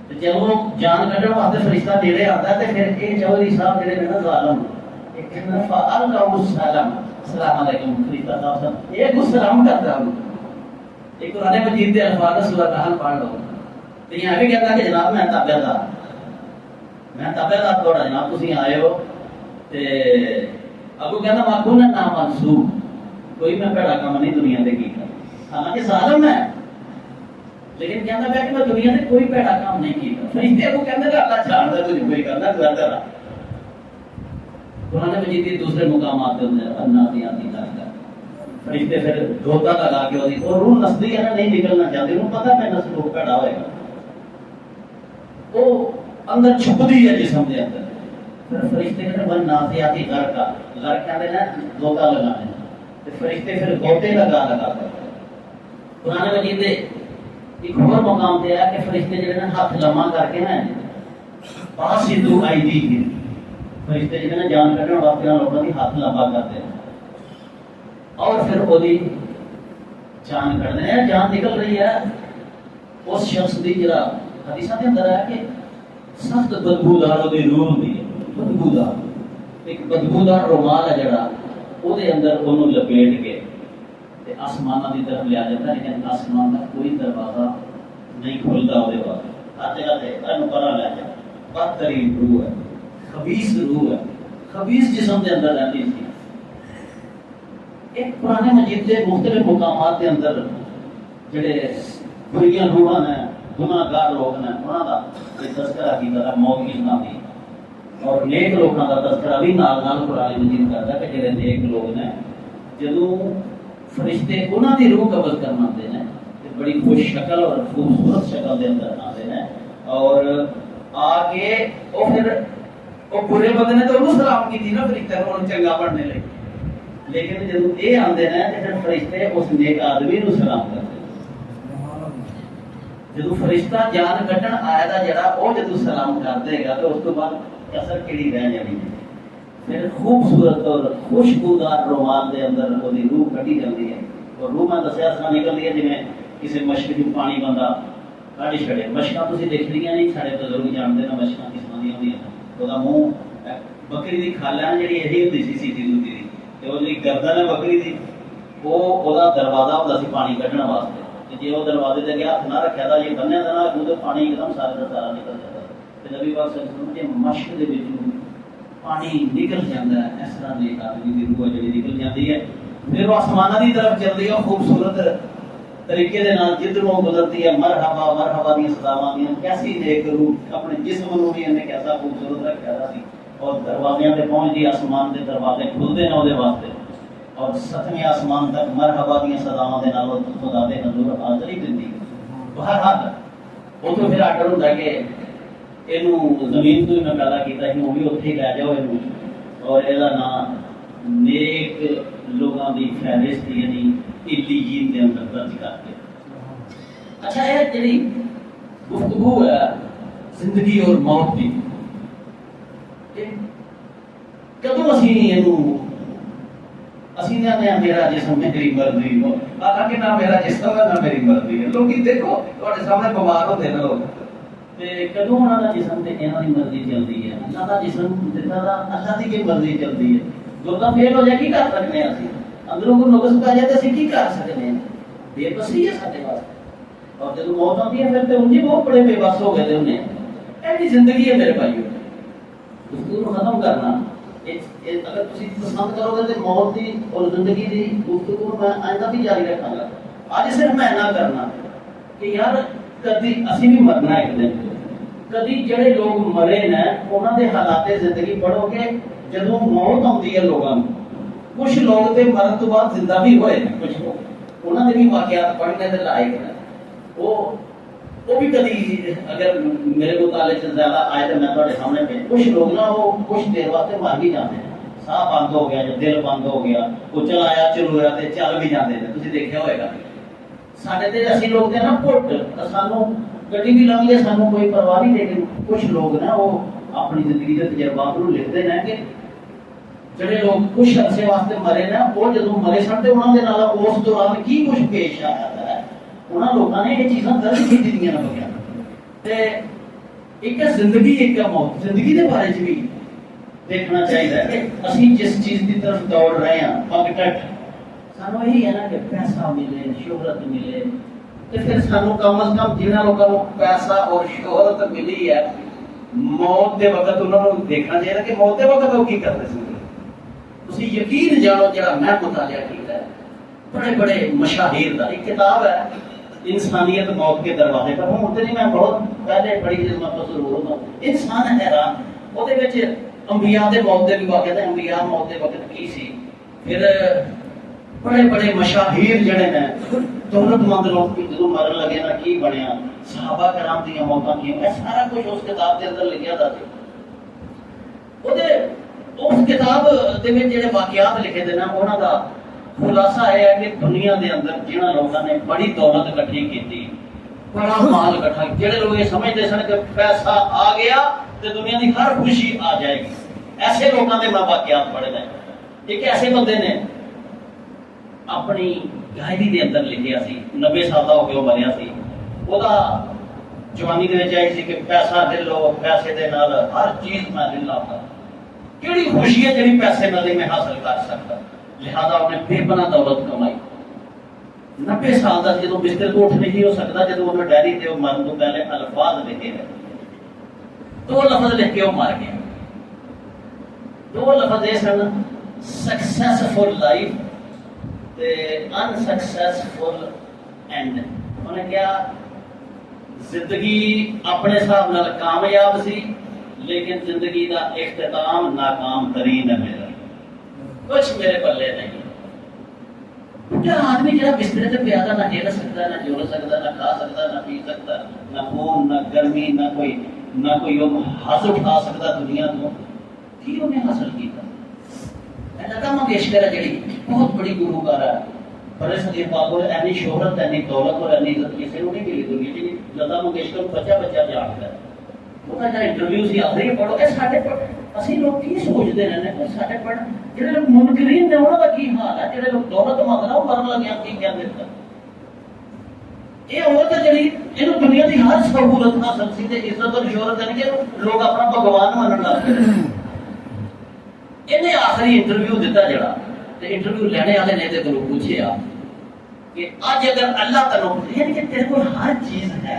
تے جب وہ جان کڈن واسطے فرشتہ نیڑے آتا ہے تے پھر یہ چودھری صاحب جڑے نے نا ظالم ایک کہنا فَأَلْقَوْا السَّلَامَ السلام علیکم فرشتہ صاحب یہ کو سلام کرتا ہے. ایک قرآن مجید دے الفاظ سورہ نحل پڑھ لو تو یہ بھی کہتا کہ جناب میں تابع دار تھوڑا جناب تسی آئے ہو تے اگو کہنا ماکون نا منسوب کوئی میں پیڑا کام نہیں دنیا دے کیتا. حالانکہ ظالم ہے لیکن کہنا پیا کہ میں دنیا دے کوئی پیڑا کام نہیں کیتا. فرشتے اگو کہندے کہ اللہ جاندا تجھ کوئی کرنا تو کرتا رہا. قرآن مجید کے دوسرے مقامات کے اندر النازعات کرتا فرشتے پھر دھوکہ لگا کے اور روح نسدی ہے نا نہیں نکلنا چاہتے انہوں پتہ میں نسل کو پیڑا ہوئے گا. وہ اندر چھپتی ہے جسم کے اندر. پھر فرشتے کہتے ہیں نازیاتی غرقا، غرق کہتے ہیں گوتا لگانے. فرشتے پھر گوتے لگا کر قرآن مجید ایک اور مقام پہ ہے کہ فرشتے جو ہے ہاتھ لمحہ کر کے نا باسطو ایدیہم، فرشتے جو ہے جان کڈن واسطے لوگوں کی ہاتھ لمحہ کرتے ہیں اور پھر وہ جان کڈنے ہیں. جان نکل رہی ہے اس شخص کی جڑا حدیثاں کے اندر ہے کہ سخت بدبودار وہ روح ہوتی ہے. بدبودار ایک بدبودار رومال ہے جڑا وہ اندر انہوں لپیٹ کے آسمانہ کی طرف لیا جاتا ہے، لیکن آسمان کا کوئی دروازہ نہیں کھلتا. وہ ہر جگہ سے پرا لیا جاتا. بدترین روح ہے، خبیث روح ہے، خبیث جسم کے اندر رہتی تھی. ایک قرآن مجید کے مختلف مقامات کے اندر جڑے بریاں روحاں ہیں، گناہ گار لوگ ہیں، انہوں کا تذکرہ کیا ہے موت کی نامی. اور نیک لوگوں کا تذکرہ بھی نال قرآن مجید کرتا ہے کہ جڑے نیک لوگ ہیں جدوں فرشتے انہوں کی روح قبض کرنا آتے ہیں بڑی خوش شکل اور خوبصورت شکل کے اندر آتے ہیں اور آ کے وہ پھر وہ برے بندے نے تو انہوں سلام کی تھی نا فرشتے کو چنگا پڑھنے لگے. لیکن جب یہ آتے ہیں تو پھر فرشتے اس نیک آدمی کو سلام کرتے ہیں. جب فرشتہ جان کٹن آیا تھا جڑا وہ جب سلام کر دے گا تو اس کے بعد اثر کیڑی رہ جانی ہے. پھر خوبصورت اور خوشبودار رومال کے اندر وہ روح کٹی جاتی ہے. اور روح میں دسیا اس طرح نکلتی ہے جی کسی مشق کی پانی بندہ کھڑی چھڑے. مشقاں تھی دیکھ لی نہیں، سارے بزرگ جانتے ہیں مشقاں کس طرح ہوتی ہیں. وہ منہ بکری کی کھالا جی یہی ہوتی سی سیدھی دوتی کی، وہ جی گردن ہے بکری کی وہ دروازہ ہوتا سی پانی کھڈنے واسطے. جی وہ دروازے سے گیا ہاتھ نہ رکھا تھا جی بنیا تھا نا تو پانی ایک دم سارے کا سارا نکل جاتا. نبی پاک صلی اللہ علیہ وسلم جی مشق کے پانی نکل جاتا ہے اس طرح کی آدمی کی روح جی نکل جاتی ہے. پھر وہ آسمانہ کی طرف چلتی ہے خوبصورت طریقے کے نال جدھروں گزرتی ہے. مرحبا مرحبا دی صداواں دیا کیسی نیک روح اپنے جسم نو بھی انہیں کیسا خوبصورت رکھا تھا اور دروازے پہ پہنچ گئی. آسمان کے دروازے کھلتے ہیں وہ واسطے اور 7ویں آسمان تک مرحبا دیا صداواں دے نال خدا دے حضور حاضری دیتی. بہرحال وہ تو پھر آرڈر ہوتا ہے کہ یہ زمین تو میں پیدا کیا وہ بھی اتنے ہی لے جاؤ یہ اور یہ نام نیک لوگوں کی فہرست یعنی علیین کے اندر درج کر کے. اچھا یہ جی گفتگو ہے زندگی اور موت کی کدو اسی نے میرا جسم میری مرضی ہو حالانکہ نہ میرا جسم ہے نہ میری مرضی ہے. لوگ دیکھو تھوڑے سامنے بیمار ہوتے ہیں لوگ کدو انہوں کا جسم سے یہاں کی مرضی چلتی ہے. اللہ کا جسم دیتا اللہ کی مرضی چلتی ہے. گردہ فیل ہو جائے کی کر سکتے ہیں اسی اندروں کو نقص پہ جائے تو اسی کی کر سکتے ہیں. بے بسی ہے سارے پاس. اور جب موت آتی ہے پھر تو ان کی بہت بڑے بے بس ہو گئے تھے. انہیں ایسی زندگی ہے میرے بھائیوں گفتگو کو ختم کرنا. اگر تھی پسند کرو گے تو موت کی اور زندگی کی گفتگو میں آئندہ بھی جاری رکھا گا. آج صرف میں نہ کرنا کہ یار کدی اسی بھی مرنا ایک دن. کدی جڑے لوگ مرے ہیں انہوں کے حالات زندگی پڑھو گے جدوں موت آتی ہے لوگوں کچھ لوگ تو مرن تو بعد زندہ بھی ہوئے ہیں. کچھ لوگ انہوں نے بھی واقعات پڑھنے کے لائق ہیں. وہ بھی کدی اگر میرے مطالعے سے زیادہ آئے تو میں تھوڑے سامنے پہ کچھ لوگ نا وہ کچھ دیر واسطے مر بھی جاتے ہیں. ساہ بند ہو گیا یا دل بند ہو گیا وہ چلایا چلویا تو چل بھی جاتے ہیں. تھی دیکھا ہوئے گا سارے تو اسی لوگ تھے نا پٹ سانو گڈی بھی لنگ لے سانو کوئی پرواہ نہیں. لیکن کچھ لوگ نا وہ اپنی زندگی کے تجربات کو لکھتے ہیں کہ جڑے لوگ کچھ عرصے واسطے مرے نا وہ جدوں مرے سن تو انہوں نے اس دوران کی کچھ پیش آیا ہے انہوں لوگوں نے یہ چیزاں درج کی دیا نا بغیر. ایک زندگی ایک موت. زندگی کے بارے بھی دیکھنا چاہیے کہ اسی جس چیز کی طرف دوڑ رہے ہیں پگ ٹٹ سانو یہی ہے نا کہ پیسہ ملے شہرت ملے تو پھر سانو کم از کم جنہوں لوگوں کو پیسہ اور شہرت ملی ہے موت کے وقت انہوں نے دیکھنا چاہیے کہ موت کے وقت وہ کی کرتے ہیں. تھی یقین جانو جڑا میں مطالعہ کیا ہے بڑے بڑے مشاہیر کا ایک کتاب ہے انسانیت موت کے دروازے پر. ہوں نہیں میں بہت پہلے پڑھی جس میں ضرور ہوتا انسان حیران وہ انبیاء کے موت کے بھی واقع ہے. انبیاء موت کے وقت کی سی. پھر بڑے بڑے مشاہیر جڑے ہیں ਦੌਲਤਮੰਦ ਲੋਕ ਵੀ ਜਦੋਂ ਮਰਨ ਲੱਗੇ ਨਾ ਕੀ ਬਣਿਆ, ਸਹਾਬਾ ਕਰਾਮ ਦੀਆਂ ਮੌਤਾਂ ਕੀ, ਇਹ ਸਾਰਾ ਕੁਝ ਉਸ ਕਿਤਾਬ ਦੇ ਅੰਦਰ ਲਿਖਿਆ ਦਾ ਸੀ। ਉਸ ਕਿਤਾਬ ਦੇ ਵਿੱਚ ਜਿਹੜੇ ਵਾਕਿਆਤ ਲਿਖੇ ਦੇ ਨਾ, ਉਹਨਾਂ ਦਾ ਖੁਲਾਸਾ ਇਹ ਹੈ ਕਿ ਦੁਨੀਆ ਦੇ ਅੰਦਰ ਜਿਨ੍ਹਾਂ ਲੋਕਾਂ ਨੇ ਬੜੀ ਦੌਲਤ ਇਕੱਠੀ ਕੀਤੀ, ਬੜਾ ਮਾਲ ਇਕੱਠਾ, ਜਿਹੜੇ ਲੋਕ ਇਹ ਸਮਝਦੇ ਸਨ ਕਿ ਪੈਸਾ ਆ ਗਿਆ ਤੇ ਦੁਨੀਆ ਦੀ ਹਰ ਖੁਸ਼ੀ ਆ ਜਾਏਗੀ, ਐਸੇ ਲੋਕਾਂ ਦੇ ਮੈਂ ਵਾਕਿਆਤ ਪੜ੍ਹੇ ਨੇ। ਇੱਕ ਐਸੇ ਬੰਦੇ ਨੇ ਆਪਣੀ ਡਾਇਰੀ ਦੇ ਅੰਦਰ ਲਿਖਿਆ ਸੀ, 90 ਸਾਲ ਦਾ ਹੋ ਕੇ ਉਹ ਮਰਿਆ ਸੀ। ਉਹਦਾ ਜਵਾਨੀ ਦੇ ਵਿੱਚ ਆਈ ਸੀ ਕਿ ਪੈਸਾ ਲੈ ਲਓ, ਪੈਸੇ ਦੇ ਨਾਲ ਹਰ ਚੀਜ਼ ਮੈਂ ਲੈ ਲਾਂਗਾ, ਕਿਹੜੀ ਖੁਸ਼ੀ ਹੈ ਜਿਹੜੀ ਪੈਸੇ ਨਾਲ ਮੈਂ ਹਾਸਲ ਕਰ ਸਕਦਾ। ਲਿਹਾਜ਼ਾ ਉਹਨੇ ਬੇਪਨਾਹ ਦੌਲਤ ਕਮਾਈ। 90 ਸਾਲ ਦਾ ਜਦੋਂ ਬਿਸਤਰ ਤੋਂ ਉੱਠ ਨਹੀਂ ਹੋ ਸਕਦਾ, ਜਦੋਂ ਉਹਨੇ ਡਾਇਰੀ ਤੇ ਉਹ ਮਰਨ ਤੋਂ ਪਹਿਲੇ ਅਲਫਾਜ਼ ਲਿਖੇ ਨੇ, ਦੋ ਲਫ਼ਜ਼ ਲਿਖ ਕੇ ਉਹ ਮਰ ਗਿਆ। ਦੋ ਲਫ਼ਜ਼ ਇਹ ਸਨ, ਸਕਸੈਸਫੁਲ ਲਾਈਫ ਤੇ ਅਨਸਕਸੈਸਫੁਲ ਐਂਡ। ਉਹਨੇ ਕਿਹਾ ਜ਼ਿੰਦਗੀ ਆਪਣੇ ਹਿਸਾਬ ਨਾਲ ਕਾਮਯਾਬ ਸੀ, ਲੇਕਿਨ ਜ਼ਿੰਦਗੀ ਦਾ ਇਖਤਤਾਮ ਨਾਕਾਮ ਤਰੀਨ ਹੈ ਮੇਰਾ, ਕੁਛ ਮੇਰੇ ਪੱਲੇ ਨਹੀਂ। ਬੁੱਢਾ ਆਦਮੀ ਜਿਹੜਾ ਬਿਸਤਰੇ ਤੇ ਪਿਆ ਦਾ, ਨਾ ਹਿੱਲ ਸਕਦਾ, ਨਾ ਜੁਲ ਸਕਦਾ, ਨਾ ਖਾ ਸਕਦਾ, ਨਾ ਪੀ ਸਕਦਾ, ਨਾ ਖੂਨ, ਨਾ ਗਰਮੀ, ਨਾ ਕੋਈ ਉਹ ਹੱਥ ਉਠਾ ਸਕਦਾ ਦੁਨੀਆ ਤੋਂ। ਕੀ ਉਹਨੇ ਹਾਸਲ ਕੀਤਾ? ਲਤਾ ਮੰਗੇਸ਼ਕਰ ਜਿਹੜੀ ਬਹੁਤ ਬੜੀ ਗੁਲੂਕਾਰ ਹੈ, ਪਰ ਇਸ ਦੀ ਬਾਬੂ ਐਨੀ ਸ਼ੋਹਰਤ, ਐਨੀ ਦੌਲਤ ਔਰ ਐਨੀ ਇੱਜ਼ਤ ਕਿਸੇ ਨੂੰ ਨਹੀਂ ਮਿਲੀ ਦੁਨੀਆ ਚ। ਲਤਾ ਮੰਗੇਸ਼ਕਰ ਨੂੰ ਬੱਚਾ ਜਾਣਦਾ। ਉਹਦਾ ਜਿਹੜਾ ਇੰਟਰਵਿਊ ਸੀ, ਆਖਰੀ ਪੜ੍ਹੋ, ਇਹ ਸਾਡੇ ਅਸੀਂ ਲੋਕ ਕੀ ਸੋਚਦੇ ਰਹਿੰਦੇ ਕਿ ਸਾਡੇ ਪੜ੍ਹ ਜਿਹੜੇ ਲੋਕ ਮੁਨਕਰੀਨ ਨੇ ਉਹਨਾਂ ਦਾ ਕੀ ਹਾਲ ਹੈ, ਜਿਹੜੇ ਲੋਕ ਦੌਲਤਮੰਦ ਨੇ ਉਹ ਮਰਨ ਲੱਗਿਆ ਕੀ ਕਹਿੰਦੇ ਨੇ। ਇਹ ਔਰਤ ਜਿਹੜੀ ਇਹਨੂੰ ਦੁਨੀਆ ਦੀ ਹਰ ਸਹੂਲਤ ਹਾਸਲ ਸੀ ਤੇ ਇੱਜ਼ਤ ਔਰ ਸ਼ੋਹਰਤ ਹੈ ਕਿ ਲੋਕ ਆਪਣਾ ਭਗਵਾਨ ਮੰਨਣ ਲੱਗ ਪਏ। ਇਹਨੇ ਆਖਰੀ ਇੰਟਰਵਿਊ ਦਿੱਤਾ ਜਿਹੜਾ, ਤੇ ਇੰਟਰਵਿਊ ਲੈਣੇ ਵਾਲੇ ਨੇ ਇਹਦੇ ਕੋਲੋਂ ਪੁੱਛਿਆ ਕਿ ਅੱਜ ਅਗਰ ਅੱਲਾਹ ਤੈਨੂੰ ਪੁੱਛੇ ਕਿ ਤੇਰੇ ਕੋਲ ਹਰ ਚੀਜ਼ ਹੈ,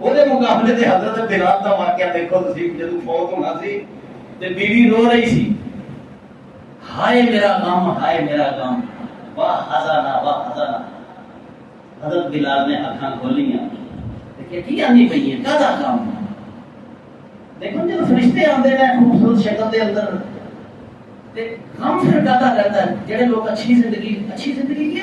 ਉਹਦੇ ਮੁਕਾਬਲੇ ਤੇ ਹਜ਼ਰਤ ਬਿਲਾਲ ਦਾ ਵਾਕਿਆ ਦੇਖੋ ਤੁਸੀਂ, ਜਦੋਂ ਫੌਤ ਹੋਣਾ ਸੀ ਤੇ ਬੀਵੀ ਰੋ ਰਹੀ ਸੀ, ਹਾਏ ਮੇਰਾ ਗਮ, ਹਾਏ ਮੇਰਾ ਗਮ, ਵਾਹ ਹਜ਼ਾਨਾ, ਵਾਹ ਹਜ਼ਾਨਾ। ਹਜ਼ਰਤ ਬਿਲਾਲ ਨੇ ਅੱਖਾਂ ਖੋਲੀਆਂ ਤੇ ਕੀ ਆਂਦੀ ਪਈ ਹੈ, ਕਾਹਦਾ ਗਮ? ਦੇਖੋ ਜਦੋਂ ਫਰਿਸ਼ਤੇ ਆਉਂਦੇ ਨੇ ਖੂਬਸੂਰਤ ਸ਼ਕਲ ਦੇ ਅੰਦਰ, ਤੇ ਗਮ ਫਿਰ ਕਾਹਦਾ ਰਹਿੰਦਾ ਹੈ? ਜਿਹੜੇ ਲੋਕ ਅੱਛੀ ਜ਼ਿੰਦਗੀ ਕੀ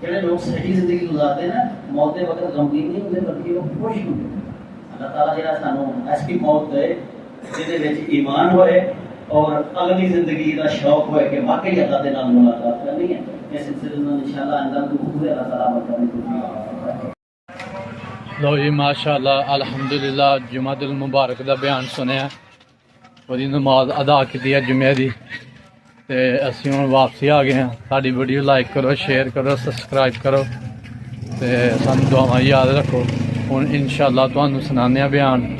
ਜਿਹੜੇ ਲੋਕ ਸਹੀ ਜ਼ਿੰਦਗੀ ਗੁਜ਼ਾਰਦੇ ਨਾ, ਮੌਤ ਦੇ ਵਕਤ ਗਮਗੀਨ ਨਹੀਂ ਹੁੰਦੇ ਬਲਕਿ ਉਹ ਖੁਸ਼ ਹੁੰਦੇ। ਅੱਲਾਹ ਤਾਲਾ ਜਿਹੜਾ ਸਾਨੂੰ ਐਸੀ ਮੌਤ ਦੇ ਜਿਹਦੇ ਵਿੱਚ ਈਮਾਨ ਹੋਏ ਔਰ ਅਗਲੀ ਜ਼ਿੰਦਗੀ ਦਾ ਸ਼ੌਕ ਹੋਏ ਕਿ ਵਾਕਈ ਅੱਲਾਹ ਦੇ ਨਾਲ ਮੁਲਾਕਾਤ ਕਰਨੀ ਹੈ। ਇਸ ਸਿਲਸਿਲੇ ਨਾਲ ਇਨਸ਼ਾਅੱਲਾਹ ਅੰਦਰ ਤੋਂ ਪੂਰੇ ਅੱਲਾਹ ਤਾਲਾ ਅਮਲ ਕਰਨੇ ਦੀ। ਲਓ ਜੀ ਮਾਸ਼ਾਅੱਲਾ ਅਲਹਮਦੁਲਿਲਾ ਜੁਮਾਦੁਲ ਮੁਬਾਰਕ ਦਾ ਬਿਆਨ ਸੁਣਿਆ, ਉਹਦੀ ਨਮਾਜ਼ ਅਦਾ ਕੀਤੀ ਹੈ ਜੁਮੇ ਦੀ, ਤੇ ਅਸੀਂ ਹੁਣ ਵਾਪਸੀ ਆ ਗਏ ਹਾਂ। ਸਾਡੀ ਵੀਡੀਓ ਲਾਈਕ ਕਰੋ, ਸ਼ੇਅਰ ਕਰੋ, ਸਬਸਕ੍ਰਾਈਬ ਕਰੋ ਤੇ ਸਾਨੂੰ ਦੁਆਵਾਂ ਯਾਦ ਰੱਖੋ। ਹੁਣ ਇਨਸ਼ਾਅੱਲਾ ਤੁਹਾਨੂੰ ਸੁਣਾਉਂਦੇ ਹਾਂ ਬਿਆਨ।